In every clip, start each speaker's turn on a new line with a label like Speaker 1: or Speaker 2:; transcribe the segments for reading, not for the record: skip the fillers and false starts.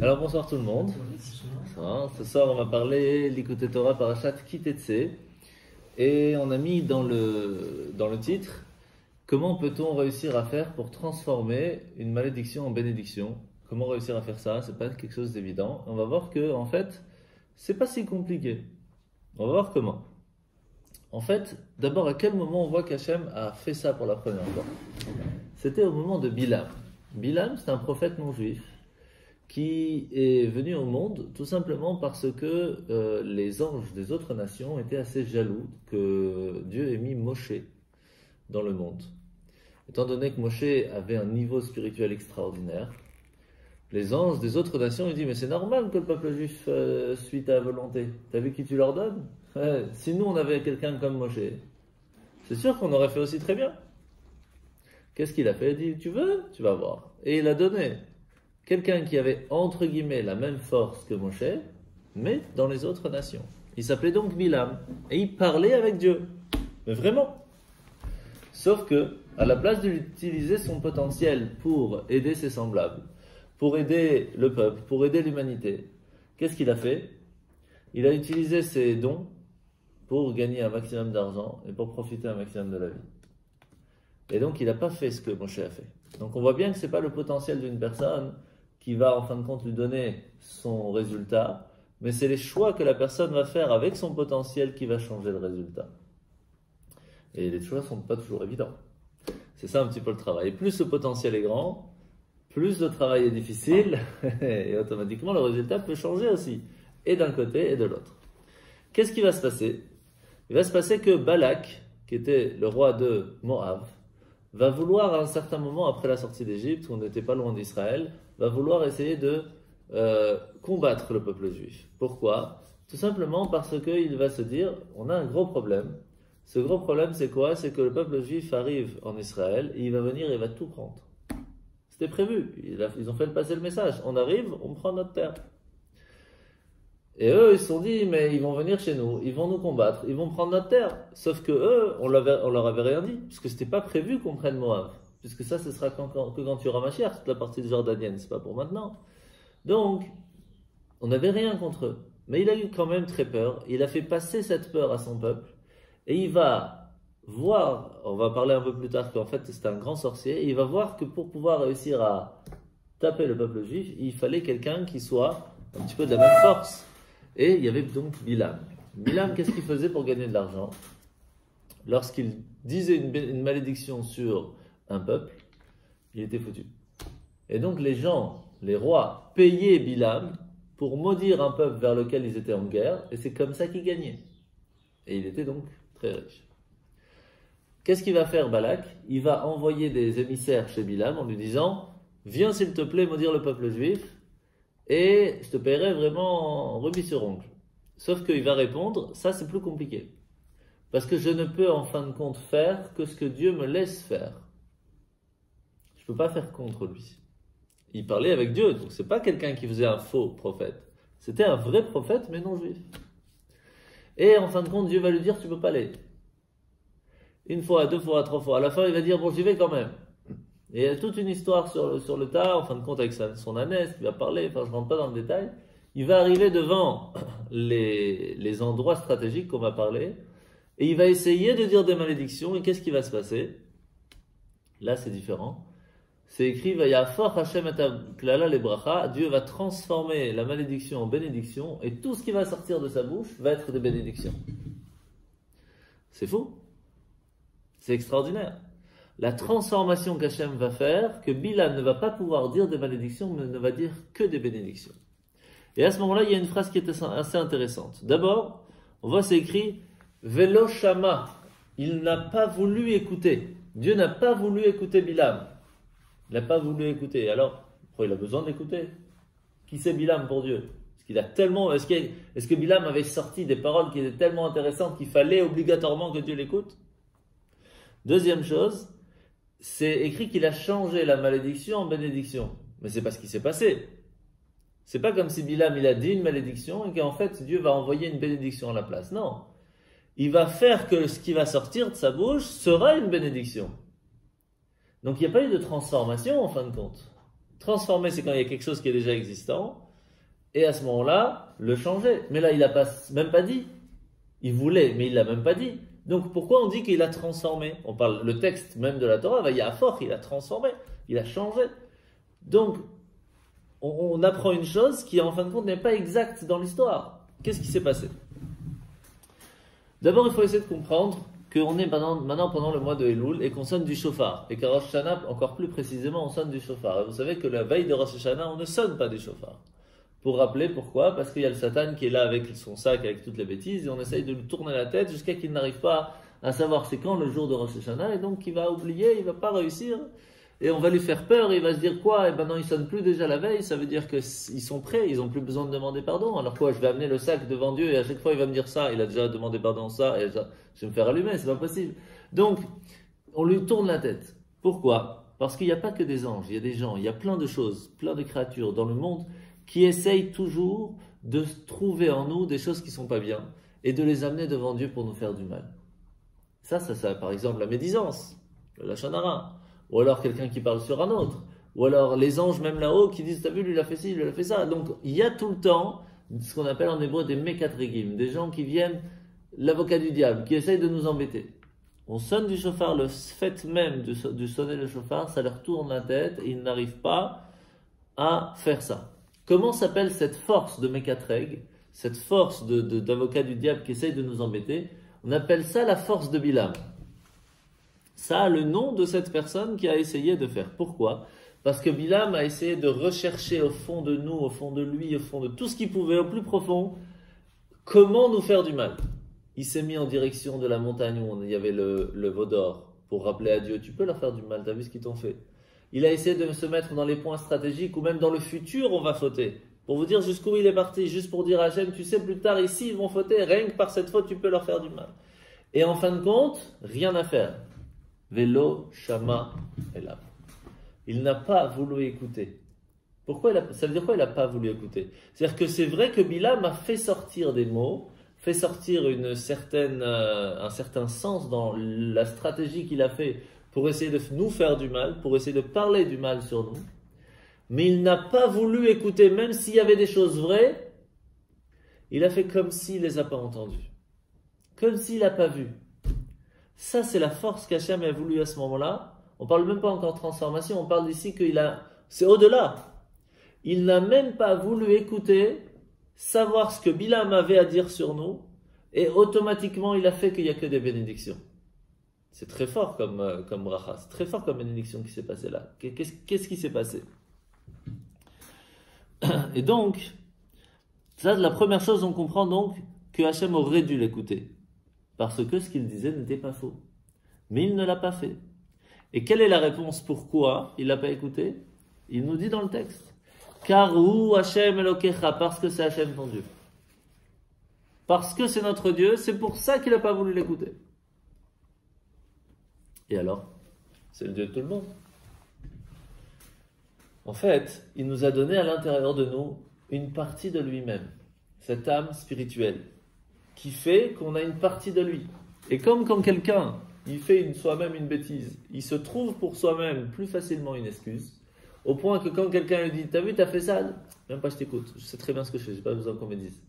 Speaker 1: Alors bonsoir tout le monde. Ce soir on va parler l'Ikouté Torah Parashat Ki Tetsé et on a mis dans le titre comment peut-on réussir à faire pour transformer une malédiction en bénédiction. Comment réussir à faire ça? C'est pas quelque chose d'évident. On va voir que en fait c'est pas si compliqué. On va voir comment. En fait, d'abord à quel moment on voit qu'Hachem a fait ça pour la première fois? C'était au moment de Bilam. Bilam, c'est un prophète non juif qui est venu au monde tout simplement parce que les anges des autres nations étaient assez jaloux que Dieu ait mis Moshe dans le monde. Étant donné que Moshe avait un niveau spirituel extraordinaire, les anges des autres nations ils disent mais c'est normal que le peuple juif suit ta volonté. T'as vu qui tu leur donnes? Si nous on avait quelqu'un comme Moshe, c'est sûr qu'on aurait fait aussi très bien. Qu'est-ce qu'il a fait? Il a dit tu veux? Tu vas voir. Et il a donné quelqu'un qui avait entre guillemets la même force que Moshe, mais dans les autres nations. Il s'appelait donc Bilam et il parlait avec Dieu. Mais vraiment. Sauf que, à la place d'utiliser son potentiel pour aider ses semblables, pour aider le peuple, pour aider l'humanité, qu'est-ce qu'il a fait? Il a utilisé ses dons pour gagner un maximum d'argent et pour profiter un maximum de la vie. Et donc il n'a pas fait ce que Moshe a fait. Donc on voit bien que ce n'est pas le potentiel d'une personne qui va en fin de compte lui donner son résultat, mais c'est les choix que la personne va faire avec son potentiel qui va changer le résultat. Et les choix ne sont pas toujours évidents. C'est ça un petit peu le travail. Et plus ce potentiel est grand, plus le travail est difficile, et automatiquement le résultat peut changer aussi, et d'un côté et de l'autre. Qu'est-ce qui va se passer? Il va se passer que Balak, qui était le roi de Moab, va vouloir à un certain moment après la sortie d'Égypte, où on n'était pas loin d'Israël, va vouloir essayer de combattre le peuple juif. Pourquoi? Tout simplement parce qu'il va se dire, on a un gros problème. Ce gros problème c'est quoi? C'est que le peuple juif arrive en Israël et il va venir et il va tout prendre. C'était prévu, ils ont fait passer le message, on arrive, on prend notre terre. Et eux, ils se sont dit, mais ils vont venir chez nous, ils vont nous combattre, ils vont prendre notre terre. Sauf que eux, on leur avait rien dit, puisque c'était pas prévu qu'on prenne Moab. Puisque ça, ce sera que quand tu auras Mashiach, toute la partie jordanienne, c'est pas pour maintenant. Donc, on n'avait rien contre eux. Mais il a eu quand même très peur, il a fait passer cette peur à son peuple, et il va voir, on va parler un peu plus tard qu'en fait c'est un grand sorcier, et il va voir que pour pouvoir réussir à taper le peuple juif, il fallait quelqu'un qui soit un petit peu de la même force. Et il y avait donc Bilam. Bilam, qu'est-ce qu'il faisait pour gagner de l'argent? Lorsqu'il disait une malédiction sur un peuple, il était foutu. Et donc les gens, les rois, payaient Bilam pour maudire un peuple vers lequel ils étaient en guerre, et c'est comme ça qu'ils gagnaient. Et il était donc très riche. Qu'est-ce qu'il va faire Balak? Il va envoyer des émissaires chez Bilam en lui disant « Viens s'il te plaît maudire le peuple juif, et je te paierai vraiment rubis sur ongle. » Sauf qu'il va répondre, ça c'est plus compliqué. Parce que je ne peux en fin de compte faire que ce que Dieu me laisse faire. Je ne peux pas faire contre lui. Il parlait avec Dieu, donc ce n'est pas quelqu'un qui faisait un faux prophète. C'était un vrai prophète, mais non juif. Et en fin de compte, Dieu va lui dire, tu ne peux pas aller. Une fois, deux fois, trois fois. À la fin, il va dire, bon, j'y vais quand même. Et il y a toute une histoire sur le tas, en fin de compte avec son ânesse qui va parler, enfin je ne rentre pas dans le détail. Il va arriver devant les endroits stratégiques qu'on va parler, et il va essayer de dire des malédictions, et qu'est-ce qui va se passer? Là c'est différent. C'est écrit, Vayafor Hashem et klala le bracha, Dieu va transformer la malédiction en bénédiction, et tout ce qui va sortir de sa bouche va être des bénédictions. C'est fou. C'est extraordinaire. La transformation qu'Hachem va faire, que Bilam ne va pas pouvoir dire des malédictions, mais ne va dire que des bénédictions. Et à ce moment-là, il y a une phrase qui est assez intéressante. D'abord, on voit c'est écrit Velo Shama. Il n'a pas voulu écouter. Dieu n'a pas voulu écouter Bilam. Il n'a pas voulu écouter. Alors, pourquoi il a besoin d'écouter? Qui c'est Bilam pour Dieu? Parce qu'il a tellement. Est-ce que Bilam avait sorti des paroles qui étaient tellement intéressantes qu'il fallait obligatoirement que Dieu l'écoute? Deuxième chose, c'est écrit qu'il a changé la malédiction en bénédiction. Mais c'est pas ce qui s'est passé. C'est pas comme si Bilam il a dit une malédiction et qu'en fait Dieu va envoyer une bénédiction à la place. Non. Il va faire que ce qui va sortir de sa bouche sera une bénédiction. Donc il n'y a pas eu de transformation en fin de compte. Transformer, c'est quand il y a quelque chose qui est déjà existant. et à ce moment-là, le changer. Mais là, il n'a même pas dit. Il voulait, mais il l'a même pas dit. Donc pourquoi on dit qu'il a transformé? On parle, le texte même de la Torah, Vayahafoch, il a transformé, il a changé. Donc, on apprend une chose qui, en fin de compte, n'est pas exacte dans l'histoire. Qu'est-ce qui s'est passé? D'abord, il faut essayer de comprendre qu'on est maintenant pendant le mois de Elul et qu'on sonne du shofar. Et qu'à Rosh Hashanah, encore plus précisément, on sonne du shofar. Et vous savez que la veille de Rosh Hashanah, on ne sonne pas du shofar. Pour rappeler pourquoi? Parce qu'il y a le Satan qui est là avec son sac, avec toutes les bêtises, et on essaye de lui tourner la tête jusqu'à qu'il n'arrive pas à savoir c'est quand le jour de Rosh Hashanah, et donc il va oublier, il va pas réussir. Et on va lui faire peur, et il va se dire quoi? Et ben non, ils sonnent plus déjà la veille, ça veut dire qu'ils sont prêts, ils ont plus besoin de demander pardon. Alors quoi, je vais amener le sac devant Dieu, et à chaque fois il va me dire ça, il a déjà demandé pardon ça, et je vais me faire allumer, c'est pas possible. Donc, on lui tourne la tête. Pourquoi? Parce qu'il n'y a pas que des anges, il y a des gens, il y a plein de choses, plein de créatures dans le monde qui essayent toujours de trouver en nous des choses qui ne sont pas bien, et de les amener devant Dieu pour nous faire du mal. Ça, par exemple, la médisance, le lashon hara. Ou alors quelqu'un qui parle sur un autre, ou alors les anges même là-haut qui disent, t'as vu, lui il a fait ci, lui il a fait ça. Donc il y a tout le temps ce qu'on appelle en hébreu des mekatrégim, des gens qui viennent, l'avocat du diable, qui essayent de nous embêter. On sonne du shofar, le fait même de sonner le shofar, ça leur tourne la tête et ils n'arrivent pas à faire ça. Comment s'appelle cette force de mekatrég, cette force d'avocat du diable qui essaye de nous embêter? On appelle ça la force de Bilam. Ça a le nom de cette personne qui a essayé de faire. Pourquoi? Parce que Bilam a essayé de rechercher au fond de nous, au fond de lui, au fond de tout ce qu'il pouvait, au plus profond, comment nous faire du mal. Il s'est mis en direction de la montagne où il y avait le veau d'or pour rappeler à Dieu, tu peux leur faire du mal, t'as vu ce qu'ils t'ont fait. Il a essayé de se mettre dans les points stratégiques où même dans le futur on va fauter. Pour vous dire jusqu'où il est parti, juste pour dire à Hachem, tu sais plus tard ici ils vont fauter, rien que par cette faute tu peux leur faire du mal. Et en fin de compte, rien à faire. Vélo, Shama, Elav. Il n'a pas voulu écouter. Pourquoi ça veut dire quoi il n'a pas voulu écouter? C'est-à-dire que c'est vrai que Bilam a fait sortir des mots, fait sortir un certain sens dans la stratégie qu'il a fait pour essayer de nous faire du mal, pour essayer de parler du mal sur nous. Mais il n'a pas voulu écouter, même s'il y avait des choses vraies, il a fait comme s'il ne les a pas entendues. Comme s'il n'a pas vu. Ça, c'est la force qu'Hachem a voulu à ce moment-là. On ne parle même pas encore de transformation, on parle d'ici c'est au-delà. Il n'a même pas voulu écouter, savoir ce que Bilam avait à dire sur nous, et automatiquement, il a fait qu'il n'y a que des bénédictions. C'est très fort comme bracha, c'est très fort comme bénédiction qui s'est passée là. Qu'est-ce qui s'est passé? Et donc, ça, la première chose, on comprend donc que Hachem aurait dû l'écouter. Parce que ce qu'il disait n'était pas faux. Mais il ne l'a pas fait. Et quelle est la réponse pourquoi il ne l'a pas écouté? Il nous dit dans le texte. Car ou Hachem Elokecha, parce que c'est Hachem ton Dieu. Parce que c'est notre Dieu, c'est pour ça qu'il n'a pas voulu l'écouter. Et alors? C'est le Dieu de tout le monde. En fait, il nous a donné à l'intérieur de nous une partie de lui-même. Cette âme spirituelle. Qui fait qu'on a une partie de lui. Et comme quand quelqu'un, il fait soi-même une bêtise, il se trouve pour soi-même plus facilement une excuse, au point que quand quelqu'un lui dit, t'as vu, t'as fait ça, même pas je t'écoute, je sais très bien ce que je fais, j'ai pas besoin qu'on me dise.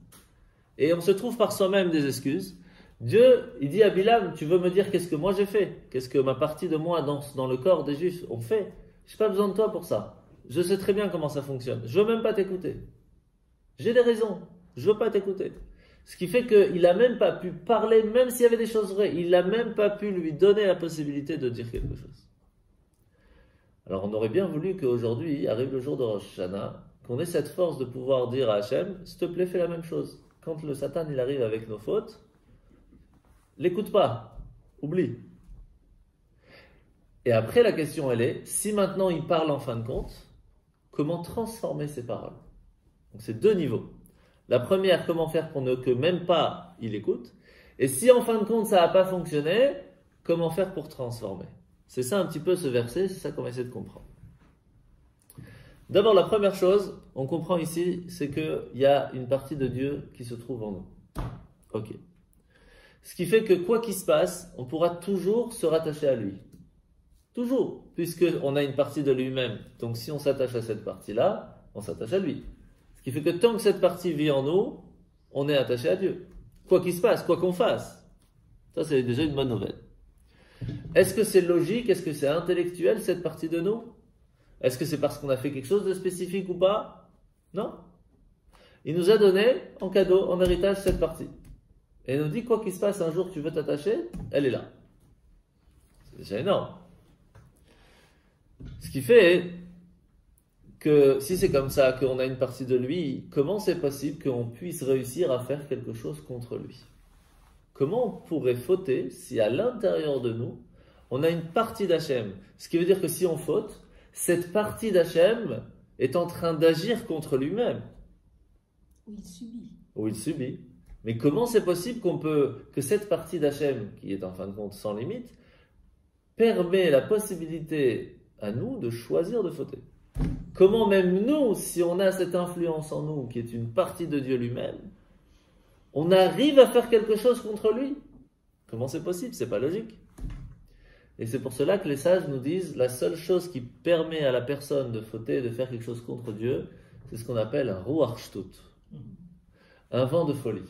Speaker 1: Et on se trouve par soi-même des excuses. Dieu, il dit à Bilam, tu veux me dire qu'est-ce que moi j'ai fait? Qu'est-ce que ma partie de moi dans le corps des Juifs ont fait? J'ai pas besoin de toi pour ça. Je sais très bien comment ça fonctionne. Je veux même pas t'écouter. J'ai des raisons. Je veux pas t'écouter. Ce qui fait qu'il n'a même pas pu parler, même s'il y avait des choses vraies. Il n'a même pas pu lui donner la possibilité de dire quelque chose. Alors on aurait bien voulu qu'aujourd'hui arrive le jour de Rosh Hashanah, qu'on ait cette force de pouvoir dire à Hachem, s'il te plaît, fais la même chose. Quand le Satan il arrive avec nos fautes, l'écoute pas, oublie. Et après la question elle est, si maintenant il parle en fin de compte, comment transformer ces paroles? Donc c'est deux niveaux. La première, comment faire pour que même pas il écoute. Et si en fin de compte ça n'a pas fonctionné, comment faire pour transformer? C'est ça un petit peu ce verset, c'est ça qu'on va essayer de comprendre. D'abord la première chose, on comprend ici, c'est qu'il y a une partie de Dieu qui se trouve en nous. Ok. Ce qui fait que quoi qu'il se passe, on pourra toujours se rattacher à lui. Toujours, puisqu'on a une partie de lui-même. Donc si on s'attache à cette partie-là, on s'attache à lui. Ce qui fait que tant que cette partie vit en nous, on est attaché à Dieu. Quoi qu'il se passe, quoi qu'on fasse. Ça, c'est déjà une bonne nouvelle. Est-ce que c'est logique? Est-ce que c'est intellectuel, cette partie de nous? Est-ce que c'est parce qu'on a fait quelque chose de spécifique ou pas? Non. Il nous a donné en cadeau, en héritage, cette partie. Et il nous dit, quoi qu'il se passe, un jour tu veux t'attacher, elle est là. C'est déjà énorme. Ce qui fait que si c'est comme ça, qu'on a une partie de lui, comment c'est possible qu'on puisse réussir à faire quelque chose contre lui? Comment on pourrait fauter si à l'intérieur de nous, on a une partie d'Hachem? Ce qui veut dire que si on faute, cette partie d'Hachem est en train d'agir contre lui-même.
Speaker 2: Ou il subit.
Speaker 1: Ou il subit. Mais comment c'est possible que cette partie d'Hachem, qui est en fin de compte sans limite, permet la possibilité à nous de choisir de fauter? Comment même nous, si on a cette influence en nous, qui est une partie de Dieu lui-même, on arrive à faire quelque chose contre lui? Comment c'est possible? C'est pas logique. Et c'est pour cela que les sages nous disent, la seule chose qui permet à la personne de fauter, de faire quelque chose contre Dieu, c'est ce qu'on appelle un ruach shtut, un vent de folie.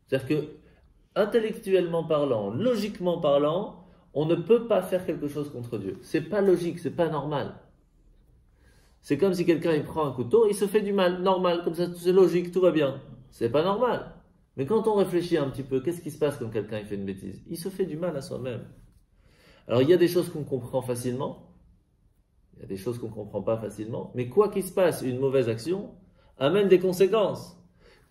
Speaker 1: C'est-à-dire que, intellectuellement parlant, logiquement parlant, on ne peut pas faire quelque chose contre Dieu. C'est pas logique, c'est pas normal. C'est comme si quelqu'un il prend un couteau, il se fait du mal, normal, comme ça c'est logique, tout va bien. C'est pas normal. Mais quand on réfléchit un petit peu, qu'est-ce qui se passe quand quelqu'un il fait une bêtise? Il se fait du mal à soi-même. Alors il y a des choses qu'on comprend facilement, il y a des choses qu'on ne comprend pas facilement, mais quoi qu'il se passe, une mauvaise action amène des conséquences.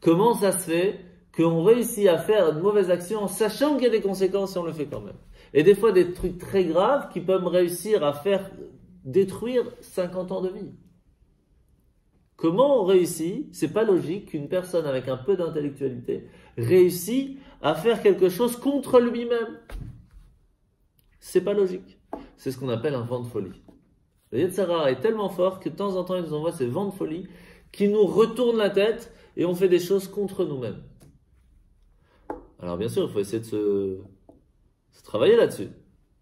Speaker 1: Comment ça se fait qu'on réussit à faire une mauvaise action en sachant qu'il y a des conséquences si on le fait quand même? Et des fois des trucs très graves qui peuvent réussir à faire détruire 50 ans de vie. Comment on réussit? C'est pas logique qu'une personne avec un peu d'intellectualité réussit à faire quelque chose contre lui-même. C'est pas logique. C'est ce qu'on appelle un vent de folie. Le Yetzer Hara est tellement fort que de temps en temps il nous envoie ces vents de folie qui nous retournent la tête et on fait des choses contre nous-mêmes. Alors bien sûr, il faut essayer de se travailler là-dessus.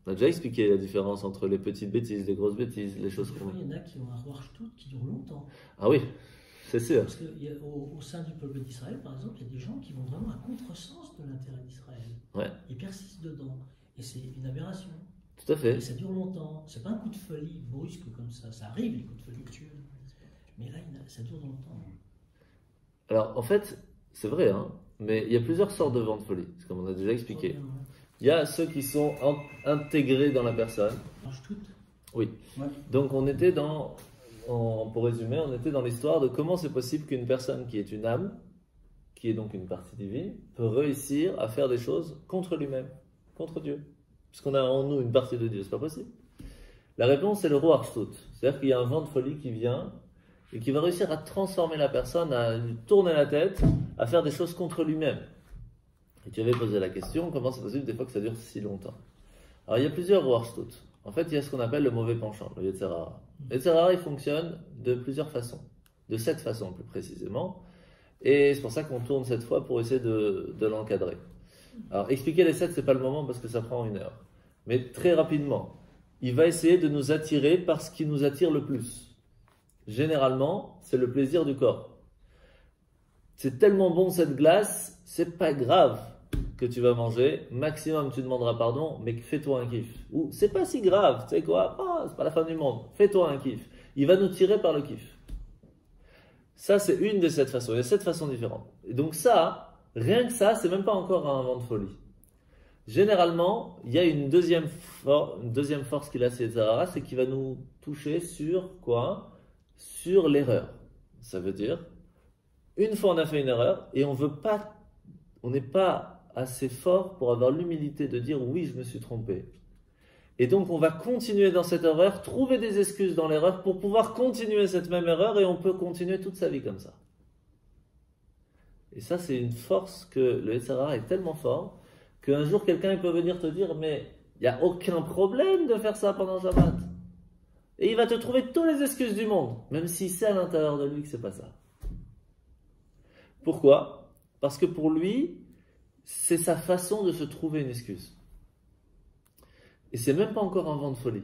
Speaker 1: On a déjà expliqué la différence entre les petites bêtises, les grosses bêtises, les choses qu'on...
Speaker 2: Il y en a qui ont un ruach shtut qui dure longtemps.
Speaker 1: Ah oui, c'est sûr.
Speaker 2: Parce qu'au sein du peuple d'Israël, par exemple, il y a des gens qui vont vraiment à contresens de l'intérêt d'Israël.
Speaker 1: Ouais.
Speaker 2: Ils persistent dedans. Et c'est une aberration.
Speaker 1: Tout à fait.
Speaker 2: Et ça dure longtemps. C'est pas un coup de folie brusque comme ça. Ça arrive, les coups de folie. Mais là, ça dure longtemps.
Speaker 1: Alors, en fait, c'est vrai, hein, mais il y a plusieurs sortes de vents de folie, comme on a déjà expliqué. Il y a ceux qui sont intégrés dans la personne. Oui. Ouais. Donc, on était pour résumer, on était dans l'histoire de comment c'est possible qu'une personne qui est une âme, qui est donc une partie divine, peut réussir à faire des choses contre lui-même, contre Dieu. Puisqu'on a en nous une partie de Dieu, c'est pas possible. La réponse, c'est le ruach shtut. C'est-à-dire qu'il y a un vent de folie qui vient et qui va réussir à transformer la personne, à lui tourner la tête, à faire des choses contre lui-même. Et tu avais posé la question, comment c'est possible des fois que ça dure si longtemps? Alors il y a plusieurs ruach shtut. En fait, il y a ce qu'on appelle le mauvais penchant, le Yetzer Hara. Le Yetzer Hara, il fonctionne de plusieurs façons. De 7 façons plus précisément. Et c'est pour ça qu'on tourne cette fois pour essayer de l'encadrer. Alors expliquer les 7, c'est pas le moment parce que ça prend 1 heure. Mais très rapidement, il va essayer de nous attirer par ce qui nous attire le plus. Généralement, c'est le plaisir du corps. C'est tellement bon cette glace, c'est pas grave que tu vas manger. Maximum, tu demanderas pardon, mais fais-toi un kiff. Ou c'est pas si grave, tu sais quoi, c'est pas la fin du monde. Fais-toi un kiff. Il va nous tirer par le kiff. Ça, c'est une des 7 façons. Il y a 7 façons différentes. Et donc ça, rien que ça, c'est même pas encore un vent de folie. Généralement, il y a une deuxième force qu'il a, c'est Yetzer Hara, c'est qu'il va nous toucher sur quoi? Sur l'erreur. Ça veut dire, une fois on a fait une erreur et on n'est pas assez fort pour avoir l'humilité de dire oui, je me suis trompé. Et donc on va continuer dans cette erreur, trouver des excuses dans l'erreur pour pouvoir continuer cette même erreur et on peut continuer toute sa vie comme ça. Et ça, c'est une force que le Yetzer Hara est tellement fort qu'un jour quelqu'un peut venir te dire mais il n'y a aucun problème de faire ça pendant Shabbat. Et il va te trouver toutes les excuses du monde, même si c'est à l'intérieur de lui que c'est pas ça. Pourquoi? Parce que pour lui, c'est sa façon de se trouver une excuse. Et c'est même pas encore un vent de folie.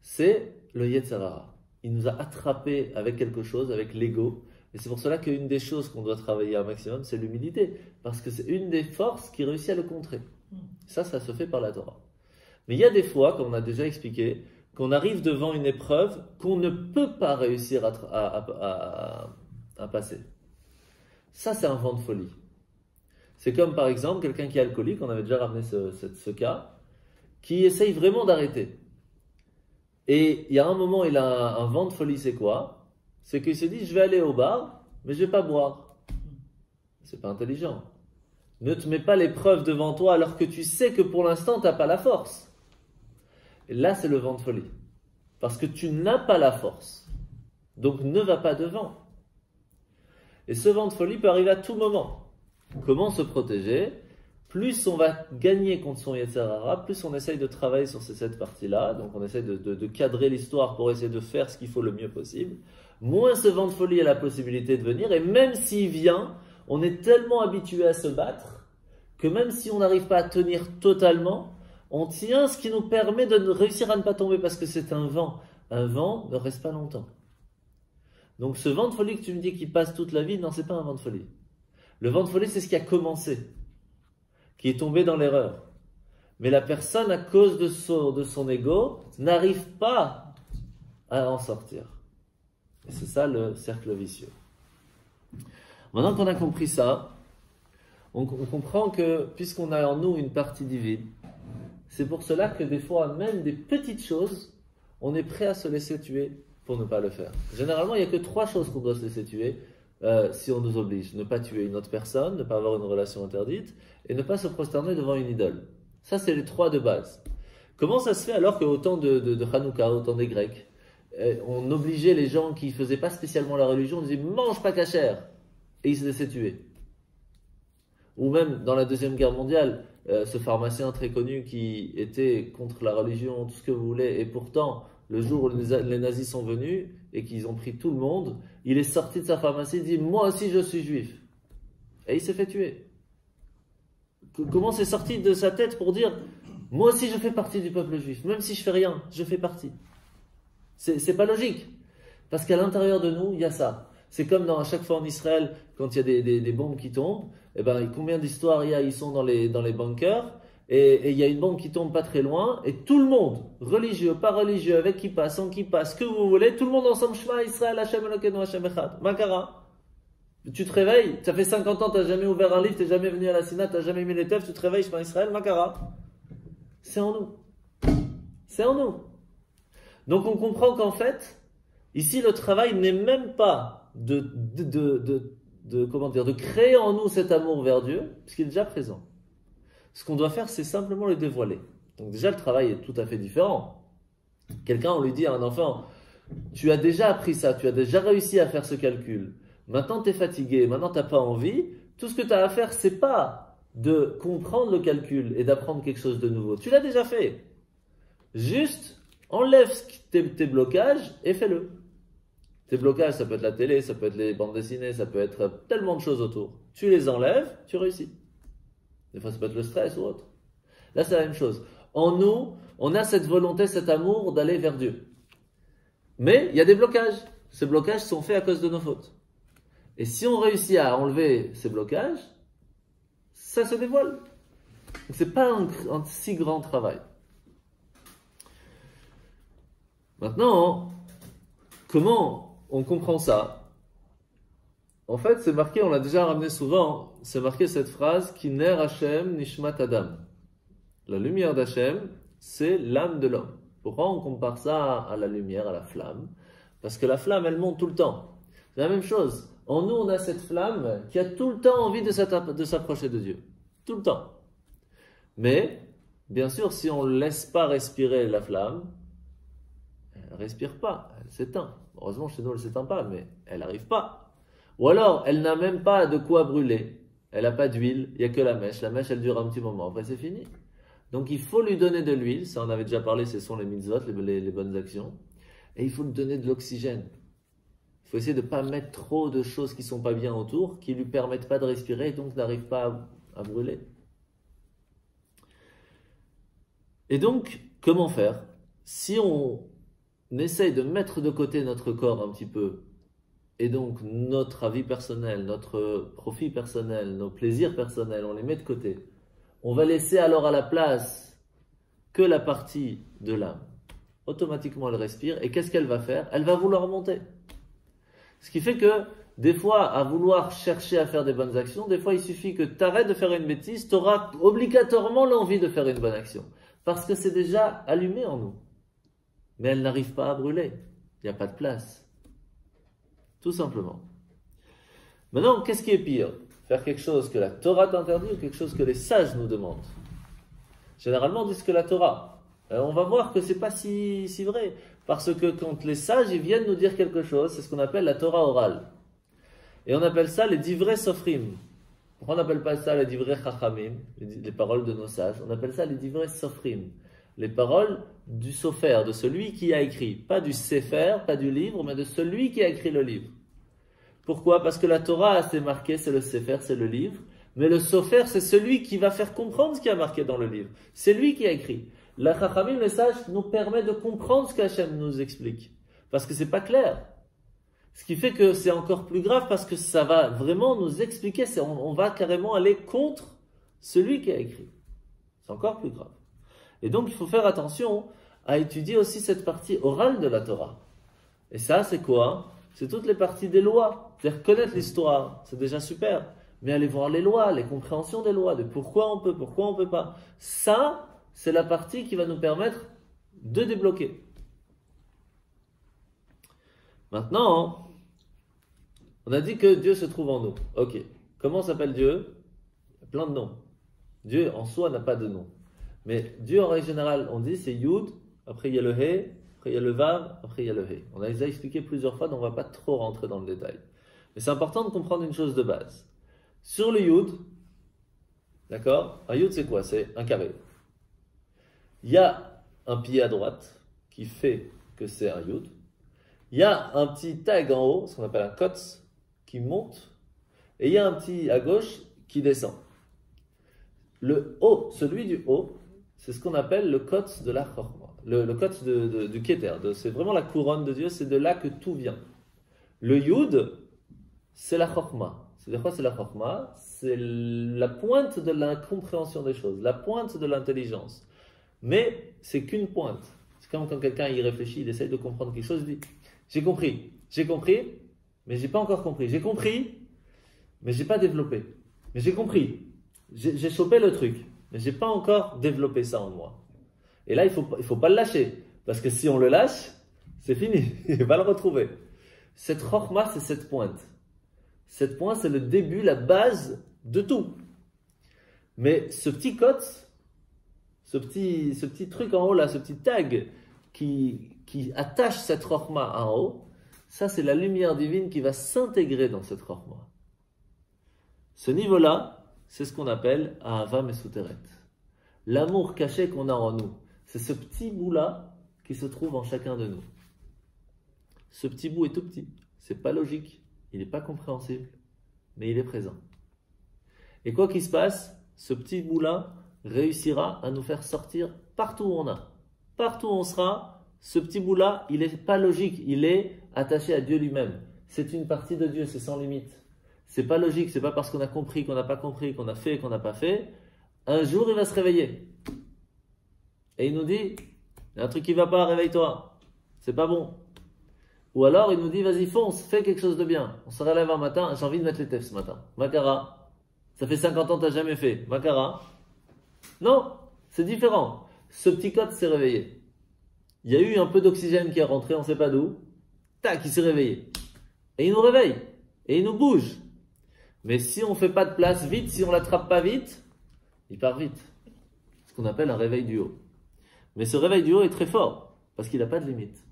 Speaker 1: C'est le Yetzer Hara. Il nous a attrapés avec quelque chose, avec l'ego, Et c'est pour cela qu'une des choses qu'on doit travailler un maximum, c'est l'humilité. Parce que c'est une des forces qui réussit à le contrer. Ça se fait par la Torah. Mais il y a des fois, comme on a déjà expliqué, qu'on arrive devant une épreuve qu'on ne peut pas réussir à passer. Ça, c'est un vent de folie. C'est comme par exemple quelqu'un qui est alcoolique, on avait déjà ramené ce cas, qui essaye vraiment d'arrêter. Et il y a un moment, il a un vent de folie, c'est quoi? C'est qu'il se dit, je vais aller au bar, mais je vais pas boire. C'est pas intelligent. Ne te mets pas l'épreuve devant toi alors que tu sais que pour l'instant, tu n'as pas la force. Et là, c'est le vent de folie. Parce que tu n'as pas la force. Donc, ne va pas devant. Et ce vent de folie peut arriver à tout moment. Comment se protéger? Plus on va gagner contre son Yetzer Hara, plus on essaye de travailler sur cette partie-là. Donc, on essaye de cadrer l'histoire pour essayer de faire ce qu'il faut le mieux possible. Moins ce vent de folie a la possibilité de venir. Et même s'il vient, on est tellement habitué à se battre que même si on n'arrive pas à tenir totalement, on tient, ce qui nous permet de réussir à ne pas tomber parce que c'est un vent. Un vent ne reste pas longtemps. Donc ce vent de folie que tu me dis qu'il passe toute la vie, non, c'est pas un vent de folie. Le vent de folie, c'est ce qui a commencé, qui est tombé dans l'erreur. Mais la personne, à cause de son ego, n'arrive pas à en sortir. Et c'est ça le cercle vicieux. Maintenant qu'on a compris ça, on comprend que puisqu'on a en nous une partie divine, c'est pour cela que des fois, même des petites choses, on est prêt à se laisser tuer pour ne pas le faire. Généralement, il n'y a que 3 choses qu'on doit se laisser tuer si on nous oblige. Ne pas tuer une autre personne, ne pas avoir une relation interdite et ne pas se prosterner devant une idole. Ça, c'est les 3 de base. Comment ça se fait alors qu'au temps de Hanouka, au temps des Grecs, on obligeait les gens qui ne faisaient pas spécialement la religion, on disait « mange pas cachère » et ils se laissaient tuer. Ou même dans la Deuxième Guerre mondiale, ce pharmacien très connu qui était contre la religion, tout ce que vous voulez, et pourtant, le jour où les nazis sont venus et qu'ils ont pris tout le monde, il est sorti de sa pharmacie et dit « moi aussi je suis juif ». Et il s'est fait tuer. Comment c'est sorti de sa tête pour dire « moi aussi je fais partie du peuple juif, même si je fais rien, je fais partie ». C'est pas logique. Parce qu'à l'intérieur de nous, il y a ça. C'est comme à chaque fois en Israël, quand il y a des bombes qui tombent, eh ben, combien d'histoires il y a, ils sont dans les bunkers, et il y a une bombe qui tombe pas très loin, et tout le monde, religieux, pas religieux, avec qui passe, sans qui passe, que vous voulez, tout le monde ensemble, Shema Israël, Hashem Elokeinu, Hashem Echad. Makara. Tu te réveilles, ça fait 50 ans, tu n'as jamais ouvert un livre, tu n'es jamais venu à la Sina, tu n'as jamais mis les teufs, tu te réveilles, Shema Israël, Makara. C'est en nous. C'est en nous. Donc on comprend qu'en fait, ici le travail n'est même pas de créer en nous cet amour vers Dieu, puisqu'il est déjà présent. Ce qu'on doit faire, c'est simplement le dévoiler. Donc déjà, le travail est tout à fait différent. Quelqu'un, on lui dit à un enfant, tu as déjà appris ça, tu as déjà réussi à faire ce calcul. Maintenant, tu es fatigué, maintenant, tu n'as pas envie. Tout ce que tu as à faire, c'est pas de comprendre le calcul et d'apprendre quelque chose de nouveau. Tu l'as déjà fait. Juste, enlève tes blocages et fais-le. Tes blocages, ça peut être la télé, ça peut être les bandes dessinées, ça peut être tellement de choses autour. Tu les enlèves, tu réussis. Des fois, ça peut être le stress ou autre. Là, c'est la même chose. En nous, on a cette volonté, cet amour d'aller vers Dieu. Mais il y a des blocages. Ces blocages sont faits à cause de nos fautes. Et si on réussit à enlever ces blocages, ça se dévoile. Ce n'est pas un si grand travail. Maintenant, comment on comprend ça? En fait, c'est marqué, on l'a déjà ramené souvent, c'est marqué cette phrase qui ner Hashem nishmat Adam. La lumière d'Hachem, c'est l'âme de l'homme. Pourquoi on compare ça à la lumière, à la flamme? Parce que la flamme, elle monte tout le temps. C'est la même chose. En nous, on a cette flamme qui a tout le temps envie de s'approcher de Dieu. Tout le temps. Mais, bien sûr, si on ne laisse pas respirer la flamme, elle ne respire pas, elle s'éteint. Heureusement, chez nous, elle ne s'éteint pas, mais elle n'arrive pas. Ou alors, elle n'a même pas de quoi brûler. Elle n'a pas d'huile, il n'y a que la mèche. La mèche, elle dure un petit moment, après c'est fini. Donc, il faut lui donner de l'huile. Ça, on avait déjà parlé, ce sont les mitzvot, les bonnes actions. Et il faut lui donner de l'oxygène. Il faut essayer de ne pas mettre trop de choses qui ne sont pas bien autour, qui ne lui permettent pas de respirer et donc n'arrivent pas à brûler. Et donc, comment faire? Si on essaye de mettre de côté notre corps un petit peu et donc notre avis personnel, notre profit personnel, nos plaisirs personnels, on les met de côté. On va laisser alors à la place que la partie de l'âme. Automatiquement, elle respire. Et qu'est-ce qu'elle va faire? Elle va vouloir monter. Ce qui fait que, des fois, à vouloir chercher à faire des bonnes actions, des fois, il suffit que tu arrêtes de faire une bêtise, tu auras obligatoirement l'envie de faire une bonne action. Parce que c'est déjà allumé en nous. Mais elle n'arrive pas à brûler. Il n'y a pas de place. Tout simplement. Maintenant, qu'est-ce qui est pire? Faire quelque chose que la Torah t'interdit ou quelque chose que les sages nous demandent? Généralement, on dit que la Torah. On va voir que c'est pas si vrai. Parce que quand les sages ils viennent nous dire quelque chose, c'est ce qu'on appelle la Torah orale. Et on appelle ça les divrei sofrim. Pourquoi on n'appelle pas ça les divrei chachamim, les paroles de nos sages? On appelle ça les divrei sofrim. Les paroles du sofer, de celui qui a écrit. Pas du sefer, pas du livre, mais de celui qui a écrit le livre. Pourquoi? Parce que la Torah, c'est marqué, c'est le sefer, c'est le livre. Mais le sofer, c'est celui qui va faire comprendre ce qui a marqué dans le livre. C'est lui qui a écrit. La chachamim, le sage, nous permet de comprendre ce qu'Hachem nous explique. Parce que c'est pas clair. Ce qui fait que c'est encore plus grave parce que ça va vraiment nous expliquer. On va carrément aller contre celui qui a écrit. C'est encore plus grave. Et donc, il faut faire attention à étudier aussi cette partie orale de la Torah. Et ça, c'est quoi? C'est toutes les parties des lois. C'est-à-dire connaître l'histoire, c'est déjà super. Mais aller voir les lois, les compréhensions des lois, de pourquoi on peut pas. Ça, c'est la partie qui va nous permettre de débloquer. Maintenant, on a dit que Dieu se trouve en nous. Ok. Comment s'appelle Dieu? Il y a plein de noms. Dieu en soi n'a pas de nom. Mais Dieu en règle générale, on dit c'est Yud, après il y a le He, après il y a le Vav, après il y a le He. On a déjà expliqué plusieurs fois, donc on ne va pas trop rentrer dans le détail. Mais c'est important de comprendre une chose de base. Sur le Yud, d'accord? Un Yud c'est quoi? C'est un carré. Il y a un pied à droite qui fait que c'est un Yud. Il y a un petit tag en haut, ce qu'on appelle un kotz, qui monte. Et il y a un petit à gauche qui descend. Le haut, celui du haut, c'est ce qu'on appelle le kotz de la chorma. Le kotz du Keter. C'est vraiment la couronne de Dieu, c'est de là que tout vient. Le Yud, c'est la chorma. C'est-à-dire quoi c'est la chorma? C'est la pointe de la compréhension des choses, la pointe de l'intelligence. Mais c'est qu'une pointe. C'est comme quand quelqu'un y réfléchit, il essaye de comprendre quelque chose, il dit j'ai compris, mais j'ai pas encore compris. J'ai compris, mais j'ai pas développé. Mais j'ai compris, j'ai chopé le truc, mais j'ai pas encore développé ça en moi. Et là, il faut pas le lâcher, parce que si on le lâche, c'est fini, il va le retrouver. Cette chorma, c'est cette pointe. Cette pointe, c'est le début, la base de tout. Mais ce petit kotz, ce petit truc en haut là, ce petit tag qui attache cette chorma en haut, ça c'est la lumière divine qui va s'intégrer dans cette chorma. Ce niveau-là, c'est ce qu'on appelle Ahava Mesuteret. L'amour caché qu'on a en nous. C'est ce petit bout-là qui se trouve en chacun de nous. Ce petit bout est tout petit. C'est pas logique. Il n'est pas compréhensible. Mais il est présent. Et quoi qu'il se passe, ce petit bout-là réussira à nous faire sortir partout où on a. Partout où on sera, ce petit bout-là, il n'est pas logique. Il est attaché à Dieu lui-même. C'est une partie de Dieu, c'est sans limite. C'est pas logique, c'est pas parce qu'on a compris, qu'on n'a pas compris, qu'on a fait, qu'on n'a pas fait. Un jour, il va se réveiller. Et il nous dit, il y a un truc qui va pas, réveille-toi. C'est pas bon. Ou alors, il nous dit, vas-y, fonce, fais quelque chose de bien. On se relève un matin, j'ai envie de mettre les tefs ce matin. Makara. Ça fait 50 ans que tu n'as jamais fait. Makara. Non, c'est différent. Ce petit code s'est réveillé. Il y a eu un peu d'oxygène qui est rentré, on ne sait pas d'où. Tac, il s'est réveillé. Et il nous réveille. Et il nous bouge. Mais si on ne fait pas de place vite, si on ne l'attrape pas vite, il part vite. Ce qu'on appelle un réveil du haut. Mais ce réveil du haut est très fort, parce qu'il n'a pas de limite.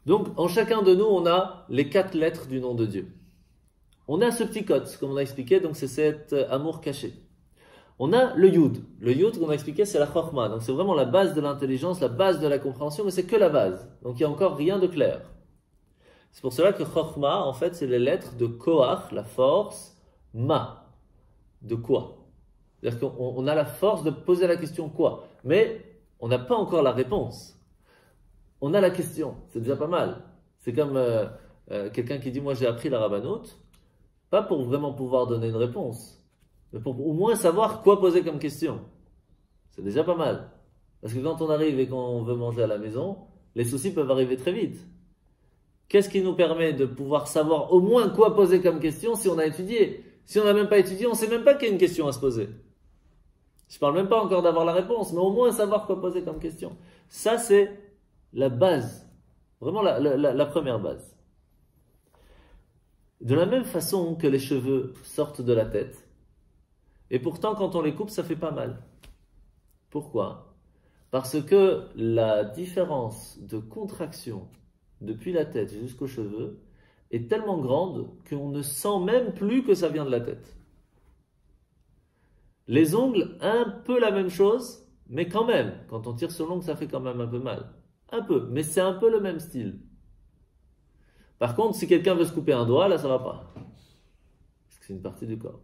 Speaker 1: Donc, en chacun de nous, on a les 4 lettres du nom de Dieu. On a ce petit code, comme on a expliqué, donc c'est cet amour caché. On a le Yud. Le Yud, comme on a expliqué, c'est la Chorma. Donc c'est vraiment la base de l'intelligence, la base de la compréhension, mais c'est que la base. Donc il n'y a encore rien de clair. C'est pour cela que Chorma, en fait, c'est les lettres de Koach, la force, Ma. De quoi? C'est-à-dire qu'on a la force de poser la question quoi? Mais on n'a pas encore la réponse. On a la question, c'est déjà pas mal. C'est comme quelqu'un qui dit, moi j'ai appris la rabbanout, pas pour vraiment pouvoir donner une réponse, mais pour au moins savoir quoi poser comme question. C'est déjà pas mal. Parce que quand on arrive et qu'on veut manger à la maison, les soucis peuvent arriver très vite. Qu'est-ce qui nous permet de pouvoir savoir au moins quoi poser comme question si on a étudié? Si on n'a même pas étudié, on ne sait même pas qu'il y a une question à se poser. Je ne parle même pas encore d'avoir la réponse, mais au moins savoir quoi poser comme question. Ça, c'est la base. Vraiment la première base. De la même façon que les cheveux sortent de la tête, et pourtant quand on les coupe, ça fait pas mal. Pourquoi? Parce que la différence de contraction depuis la tête jusqu'aux cheveux est tellement grande qu'on ne sent même plus que ça vient de la tête. Les ongles, un peu la même chose, mais quand même, quand on tire sur l'ongle, ça fait quand même un peu mal. Un peu, mais c'est un peu le même style. Par contre, si quelqu'un veut se couper un doigt, là, ça va pas. Parce que c'est une partie du corps.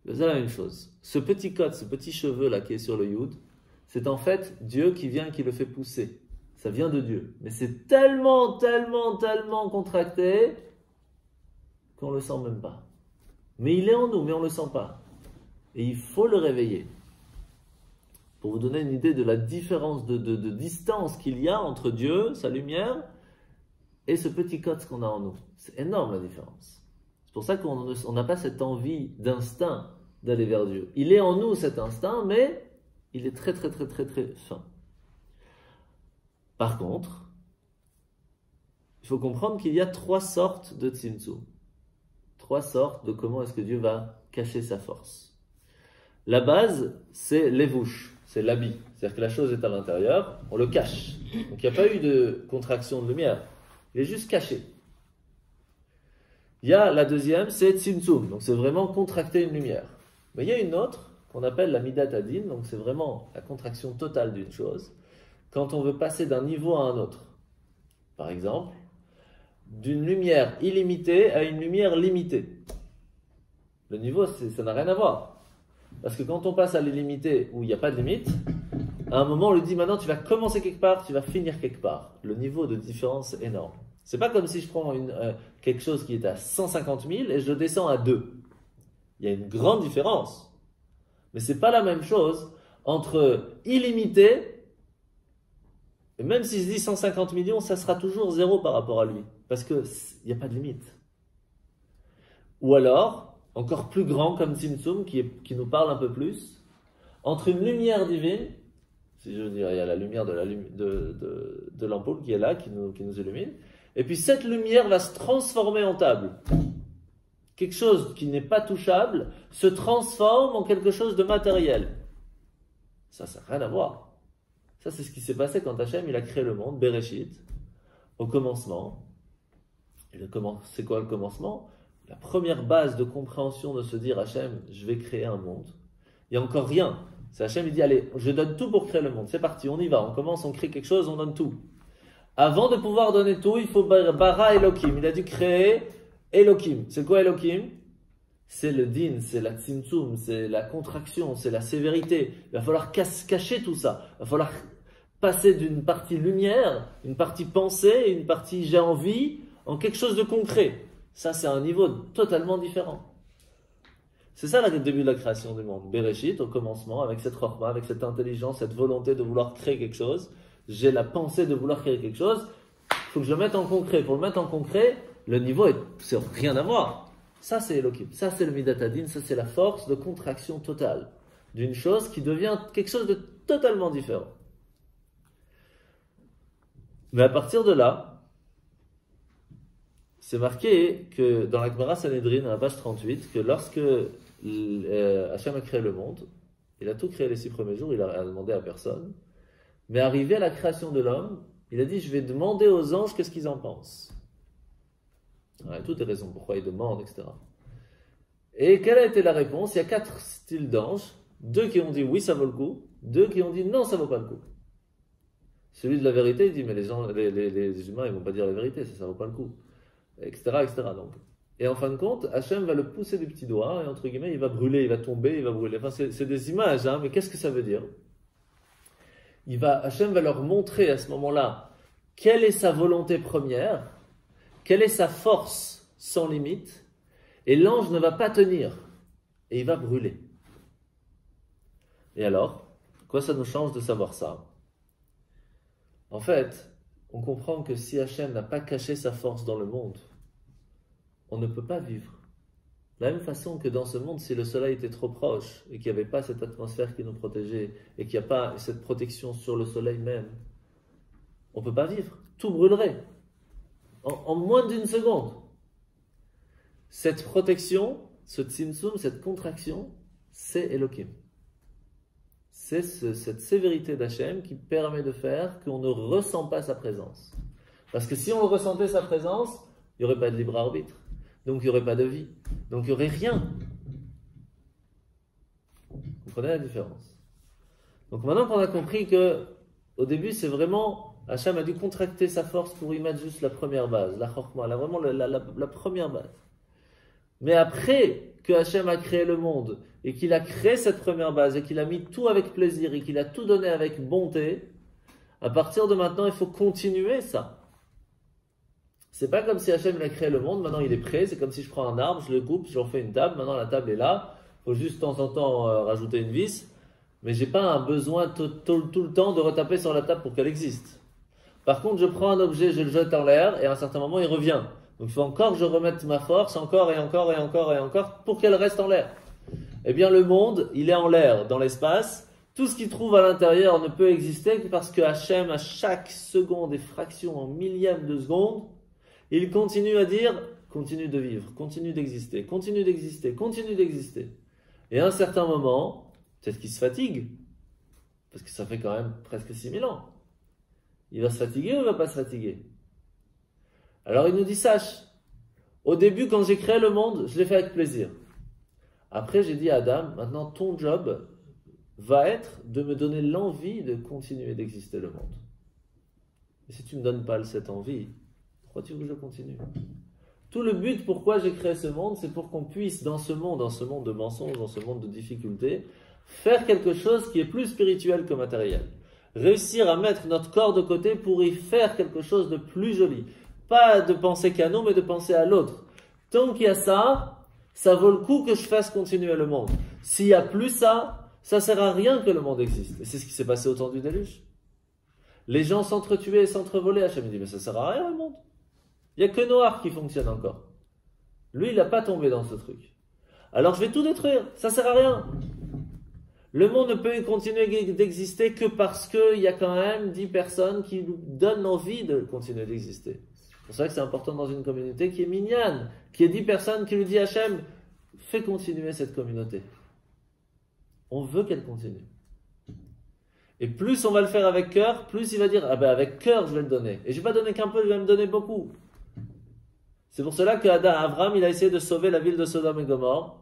Speaker 1: C'est la même chose. Ce petit côte, ce petit cheveu là qui est sur le yud, c'est en fait Dieu qui vient, qui le fait pousser. Ça vient de Dieu. Mais c'est tellement contracté qu'on le sent même pas. Mais il est en nous, mais on le sent pas. Et il faut le réveiller. Pour vous donner une idée de la différence de distance qu'il y a entre Dieu, sa lumière, et ce petit côte qu'on a en nous. C'est énorme la différence. C'est pour ça qu'on n'a pas cette envie d'instinct d'aller vers Dieu. Il est en nous cet instinct, mais il est très fin. Par contre, il faut comprendre qu'il y a 3 sortes de tzimtzum. 3 sortes de comment est-ce que Dieu va cacher sa force. La base, c'est l'évouche, c'est l'habit. C'est-à-dire que la chose est à l'intérieur, on le cache. Donc il n'y a pas eu de contraction de lumière. Il est juste caché. Il y a la deuxième, c'est tzimtzum. Donc c'est vraiment contracter une lumière. Mais il y a une autre qu'on appelle la midat adin. Donc c'est vraiment la contraction totale d'une chose. Quand on veut passer d'un niveau à un autre. Par exemple, d'une lumière illimitée à une lumière limitée. Le niveau, ça n'a rien à voir. Parce que quand on passe à l'illimité où il n'y a pas de limite, à un moment on lui dit maintenant tu vas commencer quelque part, tu vas finir quelque part. Le niveau de différence est énorme. C'est pas comme si je prends quelque chose qui est à 150 000 et je le descends à 2. Il y a une grande différence. Mais c'est pas la même chose entre illimité, et même si je dis 150 millions, ça sera toujours 0 par rapport à lui. Parce qu'il n'y a pas de limite. Ou alors, encore plus grand comme Tzimtzum, qui nous parle un peu plus, entre une lumière divine, si je veux dire, il y a la lumière de l'ampoule qui est là, qui nous illumine, et puis cette lumière va se transformer en table. Quelque chose qui n'est pas touchable se transforme en quelque chose de matériel. Ça n'a rien à voir. Ça, c'est ce qui s'est passé quand Hachem il a créé le monde, Bereshit, au commencement. Et c'est quoi le commencement? La première base de compréhension de se dire Hachem, je vais créer un monde. Il n'y a encore rien. C'est Hachem, il dit allez, je donne tout pour créer le monde. C'est parti, on y va. On commence, on crée quelque chose, on donne tout. Avant de pouvoir donner tout, il faut bara Elohim. Il a dû créer Elohim. C'est quoi Elohim? C'est le din, c'est la tzimtzum, c'est la contraction, c'est la sévérité. Il va falloir cacher tout ça. Il va falloir passer d'une partie lumière, une partie pensée, une partie j'ai envie, en quelque chose de concret. Ça, c'est un niveau totalement différent. C'est ça le début de la création du monde. Bereshit, au commencement, avec cette chorma, avec cette intelligence, cette volonté de vouloir créer quelque chose. J'ai la pensée de vouloir créer quelque chose. Il faut que je le mette en concret. Pour le mettre en concret, le niveau, c'est rien à voir. Ça, c'est Elohim. Ça, c'est le Midat Hadin. Ça, c'est la force de contraction totale d'une chose qui devient quelque chose de totalement différent. Mais à partir de là, c'est marqué que dans la Gemara Sanhedrin, à la page 38, que lorsque Hachem a créé le monde, il a tout créé les 6 premiers jours, il a demandé à personne. Mais arrivé à la création de l'homme, il a dit, je vais demander aux anges qu'est-ce qu'ils en pensent. Il y a toutes les raisons pourquoi ils demandent, etc. Et quelle a été la réponse? Il y a 4 styles d'anges, 2 qui ont dit oui, ça vaut le coup, 2 qui ont dit non, ça vaut pas le coup. Celui de la vérité, il dit, mais les humains, ils vont pas dire la vérité, ça vaut pas le coup. Etc. Donc. Et en fin de compte, Hachem va le pousser du petit doigt, et entre guillemets, il va brûler, il va tomber, il va brûler. Enfin, c'est des images, hein, mais qu'est-ce que ça veut dire? Hachem va leur montrer à ce moment-là quelle est sa volonté première, quelle est sa force sans limite, et l'ange ne va pas tenir, et il va brûler. Et alors, quoi ça nous change de savoir ça? En fait, on comprend que si Hachem n'a pas caché sa force dans le monde, on ne peut pas vivre. De la même façon que dans ce monde, si le soleil était trop proche et qu'il n'y avait pas cette atmosphère qui nous protégeait et qu'il n'y a pas cette protection sur le soleil même, on ne peut pas vivre. Tout brûlerait en moins d'une seconde. Cette protection, ce tzimtzum, cette contraction, c'est Elohim. C'est cette sévérité d'Hachem qui permet de faire qu'on ne ressent pas sa présence. Parce que si on ressentait sa présence, il n'y aurait pas de libre arbitre. Donc il n'y aurait pas de vie. Donc il n'y aurait rien. Vous comprenez la différence? Donc maintenant qu'on a compris que au début c'est vraiment, Hachem a dû contracter sa force pour y mettre juste la première base, la chorma, vraiment la première base. Mais après que Hachem a créé le monde et qu'il a créé cette première base et qu'il a mis tout avec plaisir et qu'il a tout donné avec bonté, à partir de maintenant il faut continuer ça. C'est pas comme si Hachem a créé le monde, maintenant il est prêt, c'est comme si je prends un arbre, je le coupe, j'en fais une table, maintenant la table est là, il faut juste de temps en temps rajouter une vis, mais j'ai pas un besoin tout le temps de retaper sur la table pour qu'elle existe. Par contre, je prends un objet, je le jette en l'air, et à un certain moment il revient. Donc il faut encore que je remette ma force, encore et encore et encore et encore, pour qu'elle reste en l'air. Eh bien le monde, il est en l'air, dans l'espace, tout ce qu'il trouve à l'intérieur ne peut exister que parce que Hachem, à chaque seconde et fraction en millième de seconde, il continue à dire, continue de vivre, continue d'exister, continue d'exister, continue d'exister. Et à un certain moment, peut-être qu'il se fatigue, parce que ça fait quand même presque 6000 ans. Il va se fatiguer ou il ne va pas se fatiguer? Alors il nous dit, sache, au début quand j'ai créé le monde, je l'ai fait avec plaisir. Après j'ai dit à Adam, maintenant ton job va être de me donner l'envie de continuer d'exister le monde. Et si tu ne me donnes pas cette envie, pourquoi tu veux que je continue? Tout le but pourquoi j'ai créé ce monde, c'est pour qu'on puisse dans ce monde de mensonges, dans ce monde de difficultés, faire quelque chose qui est plus spirituel que matériel. Réussir à mettre notre corps de côté pour y faire quelque chose de plus joli. Pas de penser qu'à nous, mais de penser à l'autre. Tant qu'il y a ça, ça vaut le coup que je fasse continuer le monde. S'il n'y a plus ça, ça ne sert à rien que le monde existe. Et c'est ce qui s'est passé au temps du déluge. Les gens s'entretuaient et s'entrevolaient. Hachem dit, mais ça ne sert à rien le monde. Il n'y a que Noir qui fonctionne encore. Lui, il n'a pas tombé dans ce truc. Alors je vais tout détruire, ça ne sert à rien. Le monde ne peut continuer d'exister que parce qu'il y a quand même 10 personnes qui nous donnent envie de continuer d'exister. C'est pour ça que c'est important dans une communauté qui est mignonne, qui est 10 personnes qui lui disent Hachem, fais continuer cette communauté. On veut qu'elle continue. Et plus on va le faire avec cœur, plus il va dire, ah ben avec cœur je vais le donner. Et je ne vais pas donner qu'un peu, je vais me donner beaucoup. C'est pour cela qu'Abraham, il a essayé de sauver la ville de Sodome et Gomorrhe.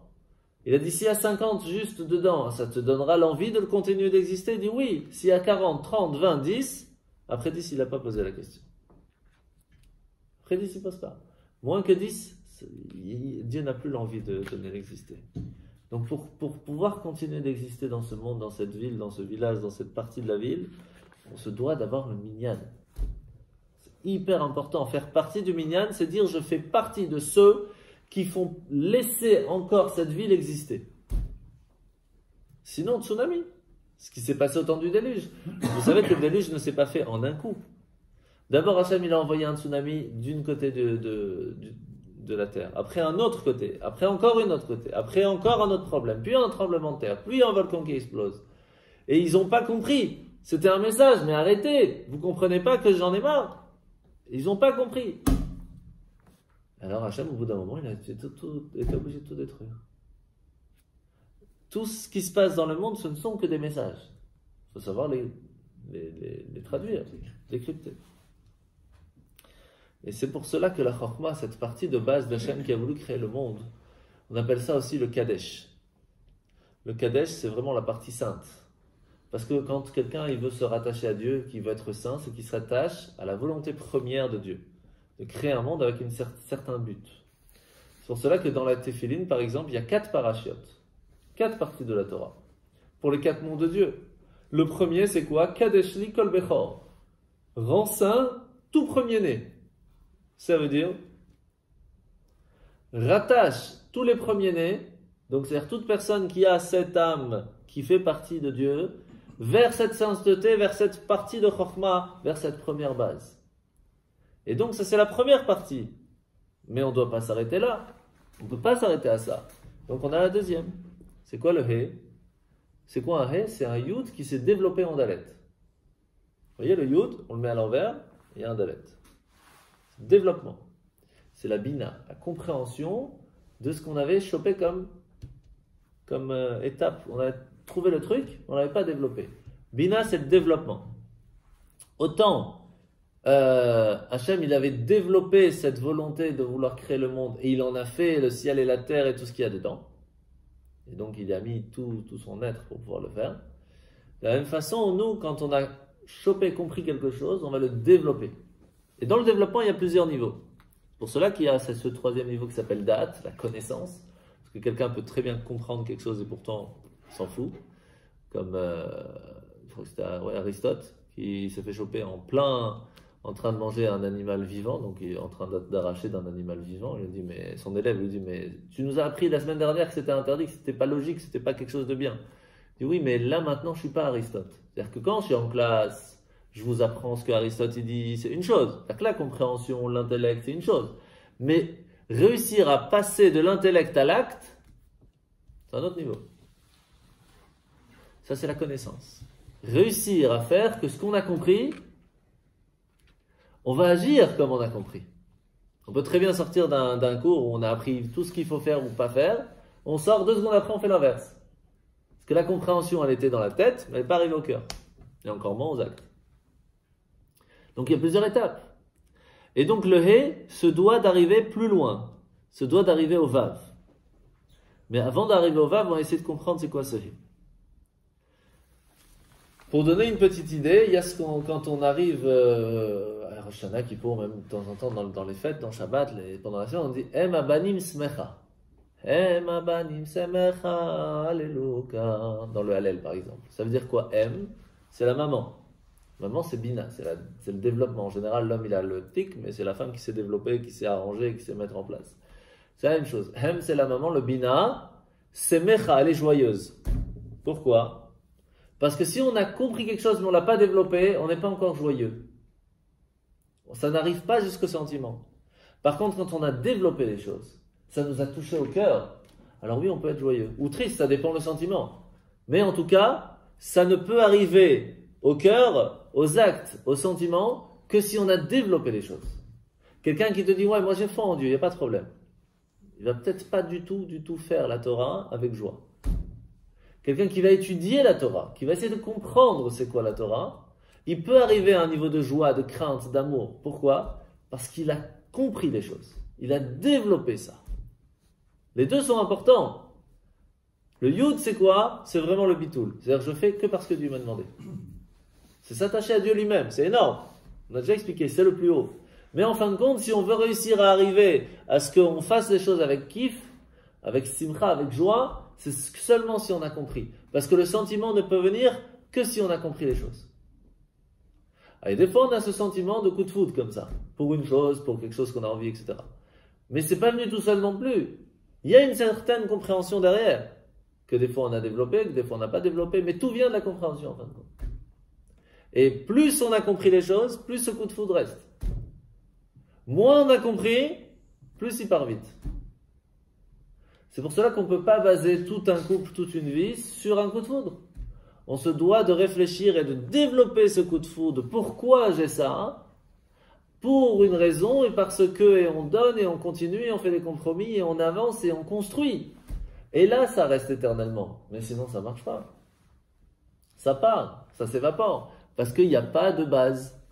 Speaker 1: Il a dit, s'il y a 50 juste dedans, ça te donnera l'envie de le continuer d'exister? Il dit oui. S'il y a 40, 30, 20, 10, après 10, il n'a pas posé la question. Après 10, il ne pose pas. Moins que 10, Dieu n'a plus l'envie de donner l'exister. Donc pour pouvoir continuer d'exister dans ce monde, dans cette ville, dans ce village, dans cette partie de la ville, on se doit d'avoir le minyan. C'est hyper important. Faire partie du minyan, c'est dire je fais partie de ceux qui font laisser encore cette ville exister. Sinon, tsunami. Ce qui s'est passé au temps du déluge. Vous savez que le déluge ne s'est pas fait en un coup. D'abord, Hachem, il a envoyé un tsunami d'une côté de la terre, après un autre côté, après encore une autre côté, après encore un autre problème, puis un tremblement de terre, puis un volcan qui explose. Et ils n'ont pas compris. C'était un message, mais arrêtez. Vous ne comprenez pas que j'en ai marre. Ils n'ont pas compris. Alors Hachem, au bout d'un moment, il a été obligé de tout détruire. Tout ce qui se passe dans le monde, ce ne sont que des messages. Il faut savoir les traduire, les crypter. Et c'est pour cela que la Chorma, cette partie de base d'Hachem qui a voulu créer le monde, on appelle ça aussi le Kadesh. Le Kadesh, c'est vraiment la partie sainte. Parce que quand quelqu'un il veut se rattacher à Dieu, qu'il veut être saint, c'est qu'il s'attache à la volonté première de Dieu. De créer un monde avec un certain but. C'est pour cela que dans la Téphiline, par exemple, il y a 4 parachiotes. 4 parties de la Torah. Pour les 4 noms de Dieu. Le premier, c'est quoi? Kadesh li kol bechor. Rends saint tout premier-né. Ça veut dire rattache tous les premiers-nés, donc c'est-à-dire toute personne qui a cette âme qui fait partie de Dieu, vers cette sainteté, vers cette partie de Chokhmah, vers cette première base. Et donc ça c'est la première partie. Mais on ne doit pas s'arrêter là. On ne peut pas s'arrêter à ça. Donc on a la deuxième. C'est quoi le He? C'est quoi un He? C'est un Yud qui s'est développé en Dalet. Vous voyez le Yud, on le met à l'envers, il y a un Dalet. Développement. C'est la Bina, la compréhension de ce qu'on avait chopé comme étape. On avait trouvé le truc, on ne l'avait pas développé. Bina, c'est le développement. Autant Hachem, il avait développé cette volonté de vouloir créer le monde et il en a fait le ciel et la terre et tout ce qu'il y a dedans. Et donc il a mis tout son être pour pouvoir le faire. De la même façon, nous, quand on a chopé, compris quelque chose, on va le développer. Et dans le développement, il y a plusieurs niveaux. Pour cela qu'il y a ce troisième niveau qui s'appelle Da'at, la connaissance. Parce que quelqu'un peut très bien comprendre quelque chose et pourtant s'en fout. Comme je crois que c'était Aristote qui s'est fait choper en train de manger un animal vivant, donc il est en train d'arracher d'un animal vivant. Il lui dit, mais son élève lui dit, mais tu nous as appris la semaine dernière que c'était interdit, que c'était pas logique, que c'était pas quelque chose de bien. Il dit, oui, mais là maintenant je suis pas Aristote. C'est-à-dire que quand je suis en classe, je vous apprends ce que Aristote il dit, c'est une chose. C'est-à-dire que la compréhension, l'intellect, c'est une chose. Mais réussir à passer de l'intellect à l'acte, c'est un autre niveau. Ça c'est la connaissance. Réussir à faire que ce qu'on a compris, on va agir comme on a compris. On peut très bien sortir d'un cours où on a appris tout ce qu'il faut faire ou pas faire. On sort 2 secondes après, on fait l'inverse. Parce que la compréhension, elle était dans la tête, mais elle n'est pas arrivée au cœur. Et encore moins aux actes. Donc il y a plusieurs étapes. Et donc le He se doit d'arriver plus loin. Se doit d'arriver au Vav. Mais avant d'arriver au Vav, on va essayer de comprendre c'est quoi ce He. Pour donner une petite idée, il y a quand on arrive à Rosh Hashanah, Kippour, même de temps en temps dans les fêtes, dans Shabbat, pendant la semaine, on dit Em abanim smecha. Em abanim smecha, alléluia. Dans le Hallel, par exemple. Ça veut dire quoi? Em, c'est la maman. Maman, c'est Bina, c'est le développement. En général, l'homme, il a le tic, mais c'est la femme qui s'est développée, qui s'est arrangée, qui sait mettre en place. C'est la même chose. Em, c'est la maman, le Bina, Semecha, elle est joyeuse. Pourquoi? Parce que si on a compris quelque chose mais on ne l'a pas développé, on n'est pas encore joyeux. Ça n'arrive pas jusqu'au sentiment. Par contre, quand on a développé les choses, ça nous a touché au cœur, alors oui, on peut être joyeux. Ou triste, ça dépend le sentiment. Mais en tout cas, ça ne peut arriver au cœur, aux actes, aux sentiments, que si on a développé les choses. Quelqu'un qui te dit, ouais, moi j'ai foi en Dieu, il n'y a pas de problème. Il va peut-être pas du tout faire la Torah avec joie. Quelqu'un qui va étudier la Torah, qui va essayer de comprendre c'est quoi la Torah, il peut arriver à un niveau de joie, de crainte, d'amour. Pourquoi? Parce qu'il a compris les choses. Il a développé ça. Les deux sont importants. Le Yud, c'est quoi? C'est vraiment le bitoul. C'est-à-dire je fais que parce que Dieu m'a demandé. C'est s'attacher à Dieu lui-même. C'est énorme. On a déjà expliqué, c'est le plus haut. Mais en fin de compte, si on veut réussir à arriver à ce qu'on fasse les choses avec kiff, avec simcha, avec joie, c'est seulement si on a compris. Parce que le sentiment ne peut venir que si on a compris les choses. Et des fois, on a ce sentiment de coup de foudre comme ça. Pour une chose, pour quelque chose qu'on a envie, etc. Mais c'est pas venu tout seul non plus. Il y a une certaine compréhension derrière. Que des fois on a développé, que des fois on n'a pas développé. Mais tout vient de la compréhension en fin de compte. Et plus on a compris les choses, plus ce coup de foudre reste. Moins on a compris, plus il part vite. C'est pour cela qu'on ne peut pas baser tout un couple, toute une vie sur un coup de foudre. On se doit de réfléchir et de développer ce coup de foudre. Pourquoi j'ai ça? Pour une raison et parce que, et on donne et on continue et on fait des compromis et on avance et on construit. Et là, ça reste éternellement. Mais sinon, ça ne marche pas. Ça part, ça s'évapore. Parce qu'il n'y a pas de base.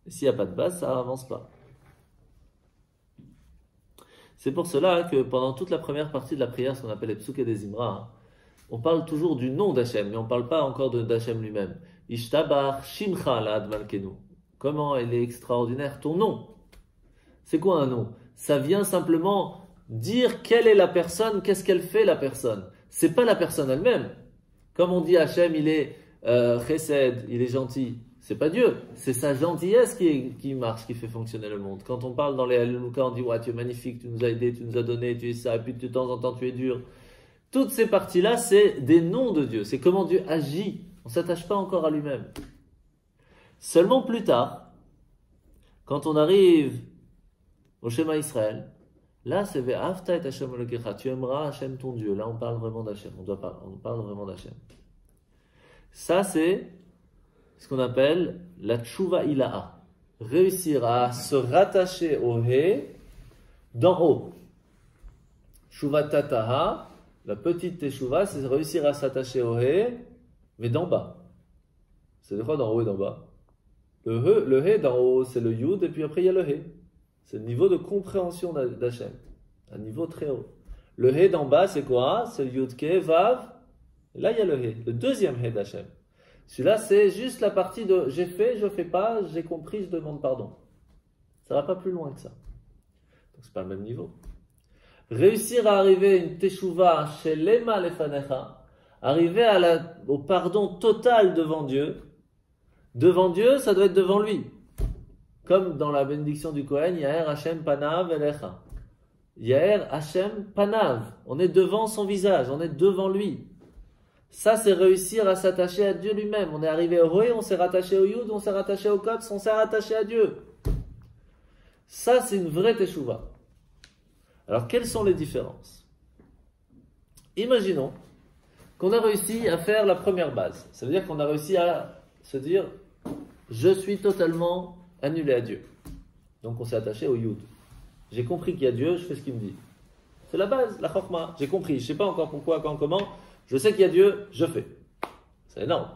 Speaker 1: Et s'il n'y a pas de base, ça n'avance pas. C'est pour cela que pendant toute la première partie de la prière, ce qu'on appelle les psuké des Imra, on parle toujours du nom d'Hachem, mais on ne parle pas encore d'Hachem lui-même. Ishtabar Shimcha La'ad Malkenu. Comment il est extraordinaire ton nom. C'est quoi un nom? Ça vient simplement dire quelle est la personne, qu'est-ce qu'elle fait la personne. C'est pas la personne elle-même. Comme on dit Hachem, il est chesed, il est gentil. c'est pas Dieu, c'est sa gentillesse qui marche, qui fait fonctionner le monde. Quand on parle dans les Hallelujah, on dit ouais, tu es magnifique, tu nous as aidés, tu nous as donné, tu es ça, et puis de temps en temps tu es dur. Toutes ces parties-là, c'est des noms de Dieu, c'est comment Dieu agit. On ne s'attache pas encore à lui-même. Seulement plus tard, quand on arrive au schéma Israël, là c'est Ve'afta et Hashem Elokecha, tu aimeras Hashem ton Dieu. Là on parle vraiment d'Hashem, on parle vraiment d'Hashem. Ça c'est ce qu'on appelle la Tshuva Ilaha. Réussir à se rattacher au He d'en haut. Tshuva Tataha, la petite Teshuva, c'est réussir à s'attacher au He, mais d'en bas. C'est de quoi d'en haut et d'en bas? Le He d'en haut, c'est le Yud, et puis après il y a le He. C'est le niveau de compréhension d'Hachem. Un niveau très haut. Le He d'en bas, c'est quoi? C'est le Yud Ke, Vav. Et là, il y a le He, le deuxième He d'Hachem. Celui-là, c'est juste la partie de j'ai fait, je fais pas, j'ai compris, je demande pardon. Ça va pas plus loin que ça. Donc, c'est pas le même niveau. Réussir à arriver à une Teshuvah chez Lema Lefanecha, arriver au pardon total devant Dieu. Devant Dieu, ça doit être devant lui. Comme dans la bénédiction du Kohen, Yaher Hashem Panav Elecha. Yaher Hashem Panav. On est devant son visage, on est devant lui. Ça, c'est réussir à s'attacher à Dieu lui-même. On est arrivé au Ré, on s'est rattaché au Yud, on s'est rattaché au Kots, on s'est rattaché à Dieu. Ça, c'est une vraie Teshuvah. Alors, quelles sont les différences? Imaginons qu'on a réussi à faire la première base. Ça veut dire qu'on a réussi à se dire je suis totalement annulé à Dieu. Donc on s'est attaché au Yud. J'ai compris qu'il y a Dieu, je fais ce qu'il me dit. C'est la base, la Chokma. J'ai compris, je ne sais pas encore pourquoi, quand, comment. Je sais qu'il y a Dieu, je fais. C'est énorme.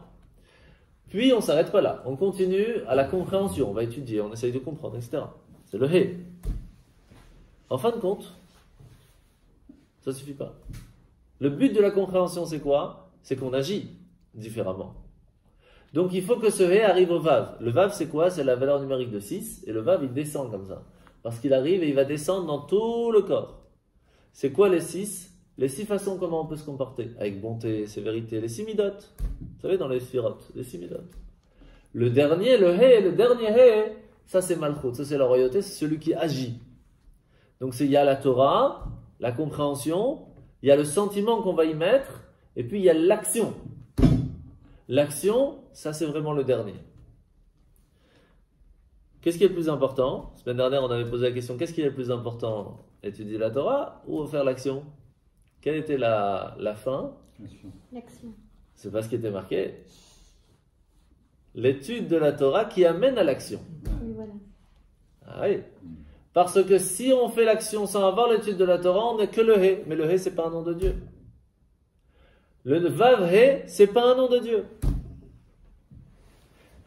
Speaker 1: Puis on ne s'arrête pas là. On continue à la compréhension. On va étudier, on essaye de comprendre, etc. C'est le He. En fin de compte, ça ne suffit pas. Le but de la compréhension, c'est quoi? C'est qu'on agit différemment. Donc il faut que ce He arrive au Vav. Le Vav, c'est quoi? C'est la valeur numérique de 6. Et le Vav, il descend comme ça. Parce qu'il arrive et il va descendre dans tout le corps. C'est quoi les 6? Les 6 façons comment on peut se comporter. Avec bonté, sévérité. Les 6 midot. Vous savez, dans les sphirotes, les 6 midot. Le dernier He, ça c'est Malchut. Ça c'est la royauté, c'est celui qui agit. Donc il y a la Torah, la compréhension, il y a le sentiment qu'on va y mettre, et puis il y a l'action. L'action, ça c'est vraiment le dernier. Qu'est-ce qui est le plus important? La semaine dernière, on avait posé la question, qu'est-ce qui est le plus important? Étudier la Torah ou faire l'action? Quelle était la fin?
Speaker 3: L'action.
Speaker 1: C'est pas ce qui était marqué. L'étude de la Torah qui amène à l'action.
Speaker 3: Oui, voilà.
Speaker 1: Ah oui. Parce que si on fait l'action sans avoir l'étude de la Torah, on n'est que le He. Mais le He, c'est pas un nom de Dieu. Le Vav He, c'est pas un nom de Dieu.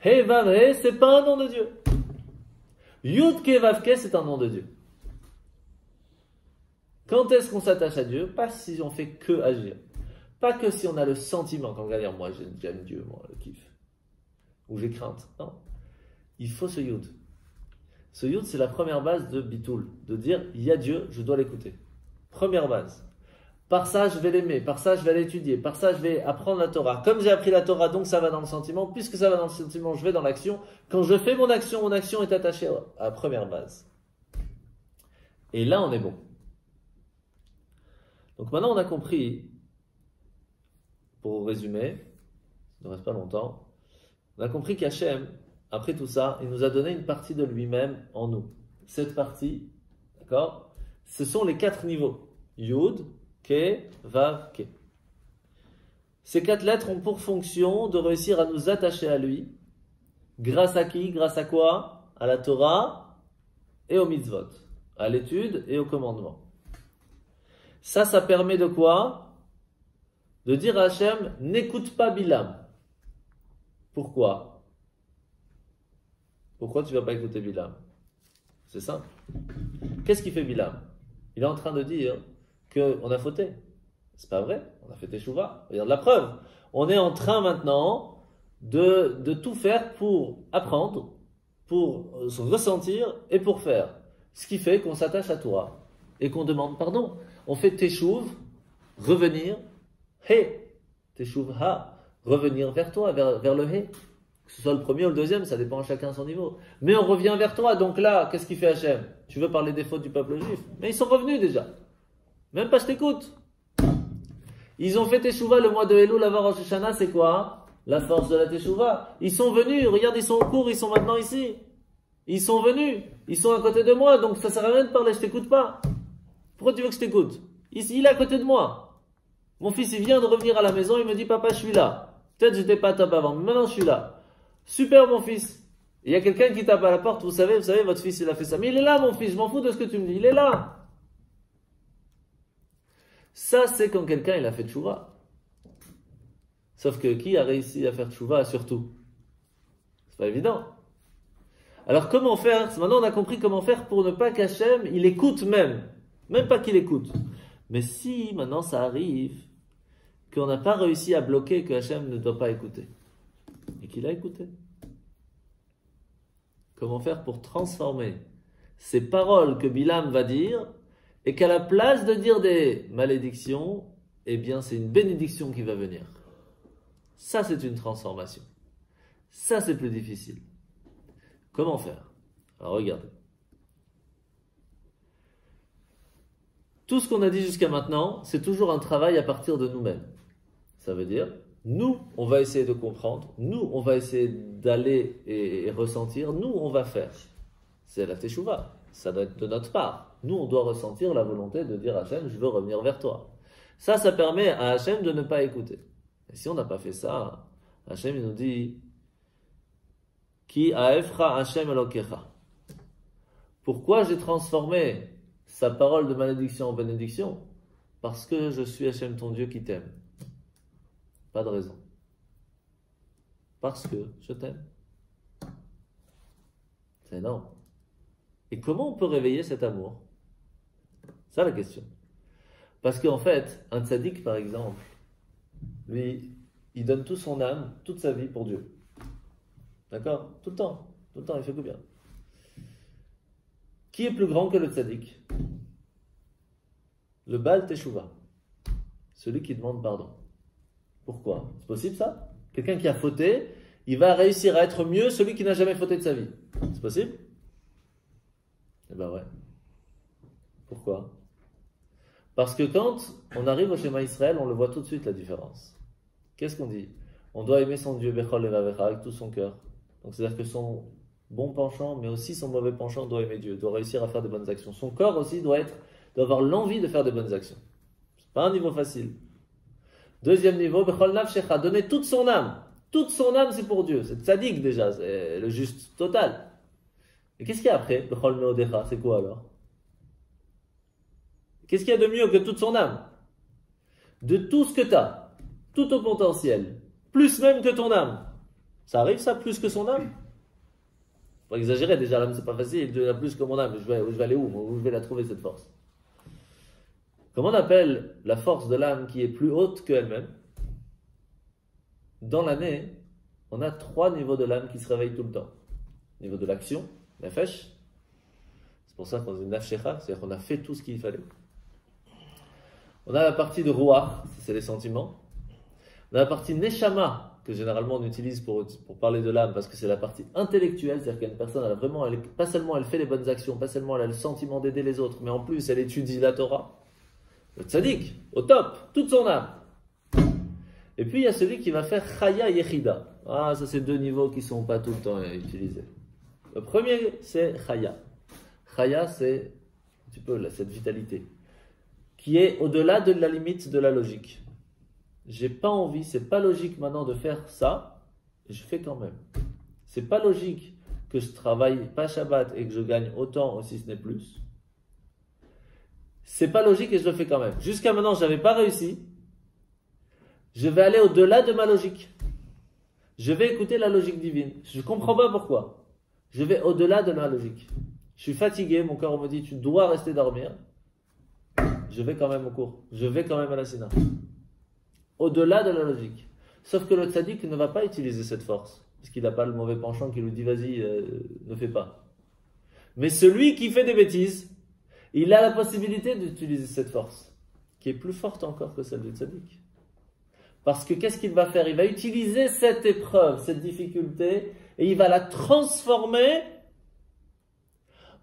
Speaker 1: He Vav He, c'est pas un nom de Dieu. Yud Ke Vav Ke, c'est un nom de Dieu. Quand est-ce qu'on s'attache à Dieu? Pas si on fait que agir. Pas que si on a le sentiment, quand on va dire moi j'aime Dieu, moi le kiff. Ou j'ai crainte. Non. Il faut ce Yud. Ce Yud, c'est la première base de Bitoul. De dire il y a Dieu, je dois l'écouter. Première base. Par ça, je vais l'aimer. Par ça, je vais l'étudier. Par ça, je vais apprendre la Torah. Comme j'ai appris la Torah, donc ça va dans le sentiment. Puisque ça va dans le sentiment, je vais dans l'action. Quand je fais mon action est attachée à la première base. Et là, on est bon. Donc maintenant, on a compris, pour résumer, ça ne reste pas longtemps, on a compris qu'Hachem, après tout ça, il nous a donné une partie de lui-même en nous. Cette partie, d'accord, ce sont les 4 niveaux. Yud, Ke, Vav, Ke. Ces 4 lettres ont pour fonction de réussir à nous attacher à lui. Grâce à qui? Grâce à quoi? À la Torah et au mitzvot. À l'étude et au commandement. Ça permet de quoi? De dire à Hachem, n'écoute pas Bilam. Pourquoi? Pourquoi tu ne vas pas écouter Bilam? C'est simple. Qu'est-ce qu'il fait Bilam? Il est en train de dire qu'on a fauté. C'est pas vrai, on a fait Teshuvah. Regarde la preuve. On est en train maintenant de tout faire pour apprendre, pour se ressentir et pour faire. Ce qui fait qu'on s'attache à toi et qu'on demande pardon. On fait Teshuv, revenir, He, Teshuv Ha, revenir vers toi, vers le He. Que ce soit le premier ou le deuxième, ça dépend à chacun son niveau. Mais on revient vers toi. Donc là, qu'est-ce qu'il fait Hachem? Tu veux parler des fautes du peuple juif? Mais ils sont revenus déjà. Même pas je t'écoute. Ils ont fait Teshuvah le mois de Elul avant Rosh Hashanah, c'est quoi? La force de la Teshuvah. Ils sont venus, regarde, ils sont au cours, ils sont maintenant ici. Ils sont venus, ils sont à côté de moi, donc ça sert à rien de parler, je t'écoute pas. Pourquoi tu veux que je t'écoute? Ici, il est à côté de moi. Mon fils, il vient de revenir à la maison, il me dit, papa, je suis là. Peut-être j'étais pas top avant, mais maintenant je suis là. Super, mon fils. Il y a quelqu'un qui tape à la porte, vous savez, votre fils, il a fait ça. Mais il est là, mon fils, je m'en fous de ce que tu me dis, il est là. Ça, c'est quand quelqu'un, il a fait tchouva. Sauf que qui a réussi à faire tchouva, surtout? C'est pas évident. Alors comment faire? Maintenant on a compris comment faire pour ne pas qu'Hachem, il écoute même. Même pas qu'il écoute. Mais si maintenant ça arrive qu'on n'a pas réussi à bloquer que Hachem ne doit pas écouter. Et qu'il a écouté. Comment faire pour transformer ces paroles que Bilam va dire et qu'à la place de dire des malédictions, eh bien c'est une bénédiction qui va venir. Ça c'est une transformation. Ça c'est plus difficile. Comment faire? Alors regardez. Tout ce qu'on a dit jusqu'à maintenant, c'est toujours un travail à partir de nous-mêmes. Ça veut dire, nous, on va essayer de comprendre, nous, on va essayer d'aller et ressentir, nous, on va faire. C'est la Teshuvah, ça doit être de notre part. Nous, on doit ressentir la volonté de dire à Hachem, je veux revenir vers toi. Ça permet à Hachem de ne pas écouter. Et si on n'a pas fait ça, Hachem il nous dit, Ki aefra Hachem elokecha. Pourquoi j'ai transformé sa parole de malédiction en bénédiction? Parce que je suis Hachem ton Dieu qui t'aime. Pas de raison. Parce que je t'aime. C'est énorme. Et comment on peut réveiller cet amour? C'est ça la question. Parce qu'en fait, un tzaddik par exemple, lui, il donne toute son âme, toute sa vie pour Dieu. D'accord? Tout le temps, il fait que bien. Qui est plus grand que le tzaddik? Le Baal Teshuvah. Celui qui demande pardon. Pourquoi? C'est possible ça? Quelqu'un qui a fauté, il va réussir à être mieux celui qui n'a jamais fauté de sa vie. C'est possible? Eh ben ouais. Pourquoi? Parce que quand on arrive au schéma Israël, on le voit tout de suite la différence. Qu'est-ce qu'on dit? On doit aimer son Dieu Bechol Levavecha avec tout son cœur. Donc c'est-à-dire que son bon penchant, mais aussi son mauvais penchant doit aimer Dieu, doit réussir à faire de bonnes actions. Son corps aussi doit avoir l'envie de faire de bonnes actions. C'est pas un niveau facile. Deuxième niveau, Bechol Nafshecha, donner toute son âme. Toute son âme, c'est pour Dieu. C'est tzaddik déjà, c'est le juste total. Et qu'est-ce qu'il y a après? Bechol Meodecha, c'est quoi alors? Qu'est-ce qu'il y a de mieux que toute son âme? De tout ce que tu as, tout ton potentiel, plus même que ton âme. Ça arrive ça, plus que son âme? Faut exagérer déjà, l'âme c'est pas facile, Dieu a plus que mon âme, je vais aller où je vais la trouver cette force? Comment on appelle la force de l'âme qui est plus haute qu'elle-même? Dans l'année, on a 3 niveaux de l'âme qui se réveillent tout le temps. Niveau de l'action, nefesh. C'est pour ça qu'on dit nafshecha, c'est-à-dire qu'on a fait tout ce qu'il fallait. On a la partie de ruach, c'est les sentiments. On a la partie neshama, que généralement on utilise pour parler de l'âme, parce que c'est la partie intellectuelle, c'est-à-dire qu'une personne, pas seulement elle fait les bonnes actions, pas seulement elle a le sentiment d'aider les autres, mais en plus elle étudie la Torah. Le tzaddik, au top, toute son âme. Et puis il y a celui qui va faire chaya yechida. Ah, ça c'est 2 niveaux qui ne sont pas tout le temps utilisés. Le premier, c'est chaya. Chaya, c'est un petit peu cette vitalité, qui est au-delà de la limite de la logique. J'ai pas envie, c'est pas logique maintenant de faire ça, et je fais quand même. C'est pas logique que je travaille pas Shabbat et que je gagne autant, si ce n'est plus. C'est pas logique et je le fais quand même. Jusqu'à maintenant, je n'avais pas réussi. Je vais aller au-delà de ma logique. Je vais écouter la logique divine. Je ne comprends pas pourquoi. Je vais au-delà de ma logique. Je suis fatigué, mon corps me dit tu dois rester dormir. Je vais quand même au cours. Je vais quand même à la Sina. Au-delà de la logique. Sauf que le tzaddik ne va pas utiliser cette force. Parce qu'il n'a pas le mauvais penchant qui lui dit vas-y, ne fais pas. Mais celui qui fait des bêtises, il a la possibilité d'utiliser cette force, qui est plus forte encore que celle du tzaddik. Parce que qu'est-ce qu'il va faire? Il va utiliser cette épreuve, cette difficulté, et il va la transformer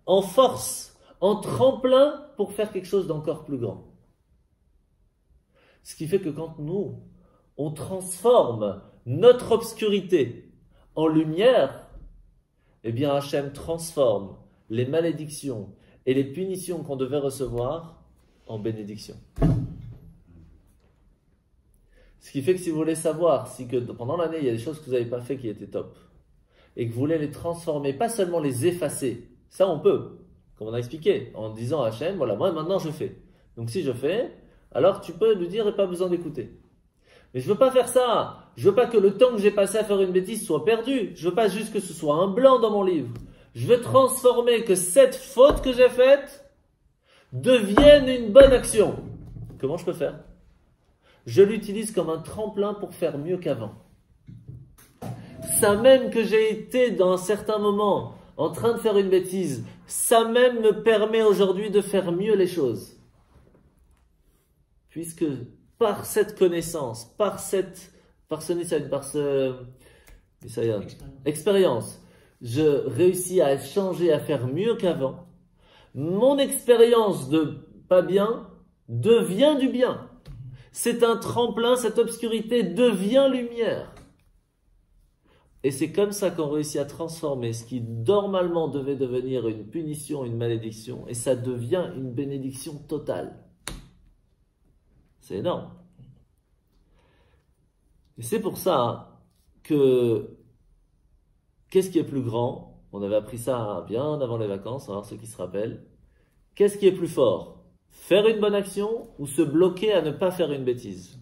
Speaker 1: en force, en tremplin pour faire quelque chose d'encore plus grand. Ce qui fait que quand nous, on transforme notre obscurité en lumière, eh bien Hachem transforme les malédictions et les punitions qu'on devait recevoir en bénédictions. Ce qui fait que si vous voulez savoir si que pendant l'année, il y a des choses que vous n'avez pas fait qui étaient top, et que vous voulez les transformer, pas seulement les effacer, ça on peut, comme on a expliqué, en disant à Hachem, voilà, moi maintenant je fais. Donc si je fais, alors tu peux lui dire et pas besoin d'écouter. Mais je veux pas faire ça. Je veux pas que le temps que j'ai passé à faire une bêtise soit perdu. Je veux pas juste que ce soit un blanc dans mon livre. Je veux transformer que cette faute que j'ai faite devienne une bonne action. Comment je peux faire? Je l'utilise comme un tremplin pour faire mieux qu'avant. Ça même que j'ai été dans un certain moment en train de faire une bêtise, ça même me permet aujourd'hui de faire mieux les choses. Puisque par cette connaissance, par ce expérience, je réussis à changer, à faire mieux qu'avant. Mon expérience de pas bien devient du bien. C'est un tremplin, cette obscurité devient lumière. Et c'est comme ça qu'on réussit à transformer ce qui normalement devait devenir une punition, une malédiction, et ça devient une bénédiction totale. C'est énorme. Et c'est pour ça que, qu'est-ce qui est plus grand? On avait appris ça bien avant les vacances, on va voir ceux qui se rappellent. Qu'est-ce qui est plus fort? Faire une bonne action ou se bloquer à ne pas faire une bêtise?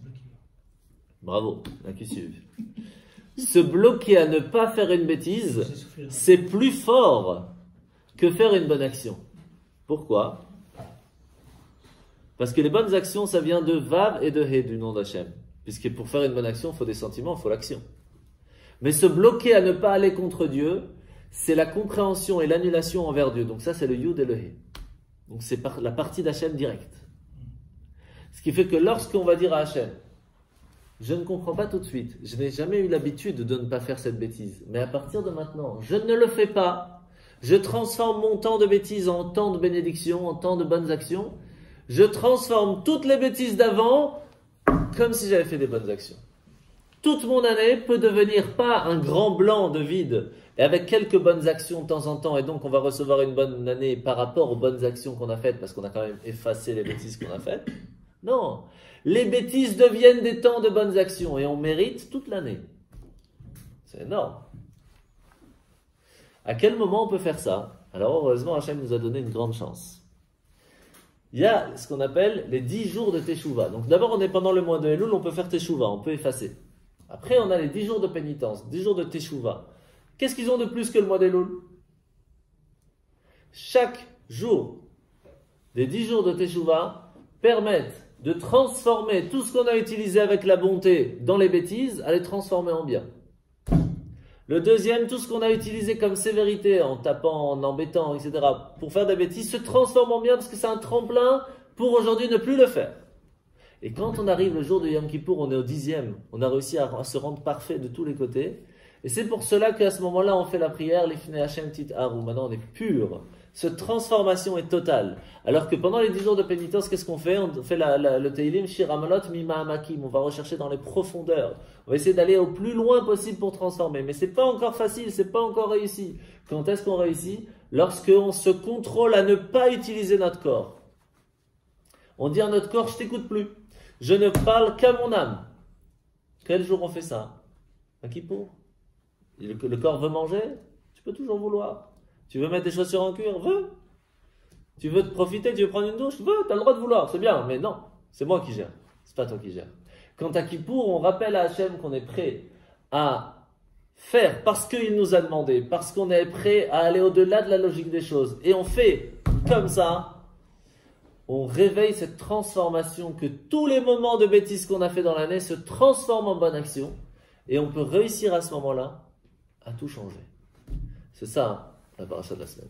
Speaker 1: Bravo, là qui suivent. Se bloquer à ne pas faire une bêtise, c'est plus fort que faire une bonne action. Pourquoi? Parce que les bonnes actions, ça vient de Vav et de He, du nom d'Hachem. Puisque pour faire une bonne action, il faut des sentiments, il faut l'action. Mais se bloquer à ne pas aller contre Dieu, c'est la compréhension et l'annulation envers Dieu. Donc ça, c'est le Yud et le He. Donc c'est la partie d'Hachem directe. Ce qui fait que lorsqu'on va dire à Hachem, je ne comprends pas tout de suite, je n'ai jamais eu l'habitude de ne pas faire cette bêtise, mais à partir de maintenant, je ne le fais pas, je transforme mon temps de bêtise en temps de bénédiction, en temps de bonnes actions, je transforme toutes les bêtises d'avant comme si j'avais fait des bonnes actions. Toute mon année peut devenir pas un grand blanc de vide, et avec quelques bonnes actions de temps en temps, et donc on va recevoir une bonne année par rapport aux bonnes actions qu'on a faites, parce qu'on a quand même effacé les bêtises qu'on a faites. Non, les bêtises deviennent des temps de bonnes actions, et on mérite toute l'année. C'est énorme. À quel moment on peut faire ça? Alors heureusement, Hachem nous a donné une grande chance. Il y a ce qu'on appelle les 10 jours de Teshuvah. Donc d'abord, on est pendant le mois de Elul, on peut faire Teshuvah, on peut effacer. Après, on a les 10 jours de pénitence, 10 jours de Teshuvah. Qu'est-ce qu'ils ont de plus que le mois d'Elul? Chaque jour des 10 jours de Teshuvah permettent de transformer tout ce qu'on a utilisé avec la bonté dans les bêtises, à les transformer en bien. Le deuxième, tout ce qu'on a utilisé comme sévérité, en tapant, en embêtant, etc., pour faire des bêtises, se transforme en bien parce que c'est un tremplin pour aujourd'hui ne plus le faire. Et quand on arrive le jour de Yom Kippour, on est au 10e, on a réussi à se rendre parfait de tous les côtés. Et c'est pour cela qu'à ce moment-là, on fait la prière, l'Ifnei Hashem Tit Haru. Maintenant, on est pur. Cette transformation est totale. Alors que pendant les 10 jours de pénitence, qu'est-ce qu'on fait? On fait le Teilim Shir Amalot Mima Amakim. On va rechercher dans les profondeurs. On va essayer d'aller au plus loin possible pour transformer. Mais c'est pas encore facile, c'est pas encore réussi. Quand est-ce qu'on réussit? Lorsqu'on se contrôle à ne pas utiliser notre corps. On dit à notre corps, je t'écoute plus. Je ne parle qu'à mon âme. Quel jour on fait ça? À Kippour. Le corps veut manger? Tu peux toujours vouloir. Tu veux mettre des chaussures en cuir? Veux. Tu veux te profiter? Tu veux prendre une douche? Veux. Tu as le droit de vouloir. C'est bien. Mais non. C'est moi qui gère. C'est pas toi qui gère. Quand à Kippour, on rappelle à Hachem qu'on est prêt à faire parce qu'il nous a demandé, parce qu'on est prêt à aller au-delà de la logique des choses. Et on fait comme ça. On réveille cette transformation que tous les moments de bêtises qu'on a fait dans l'année se transforment en bonne action. Et on peut réussir à ce moment-là à tout changer. C'est ça, la paracha de la semaine.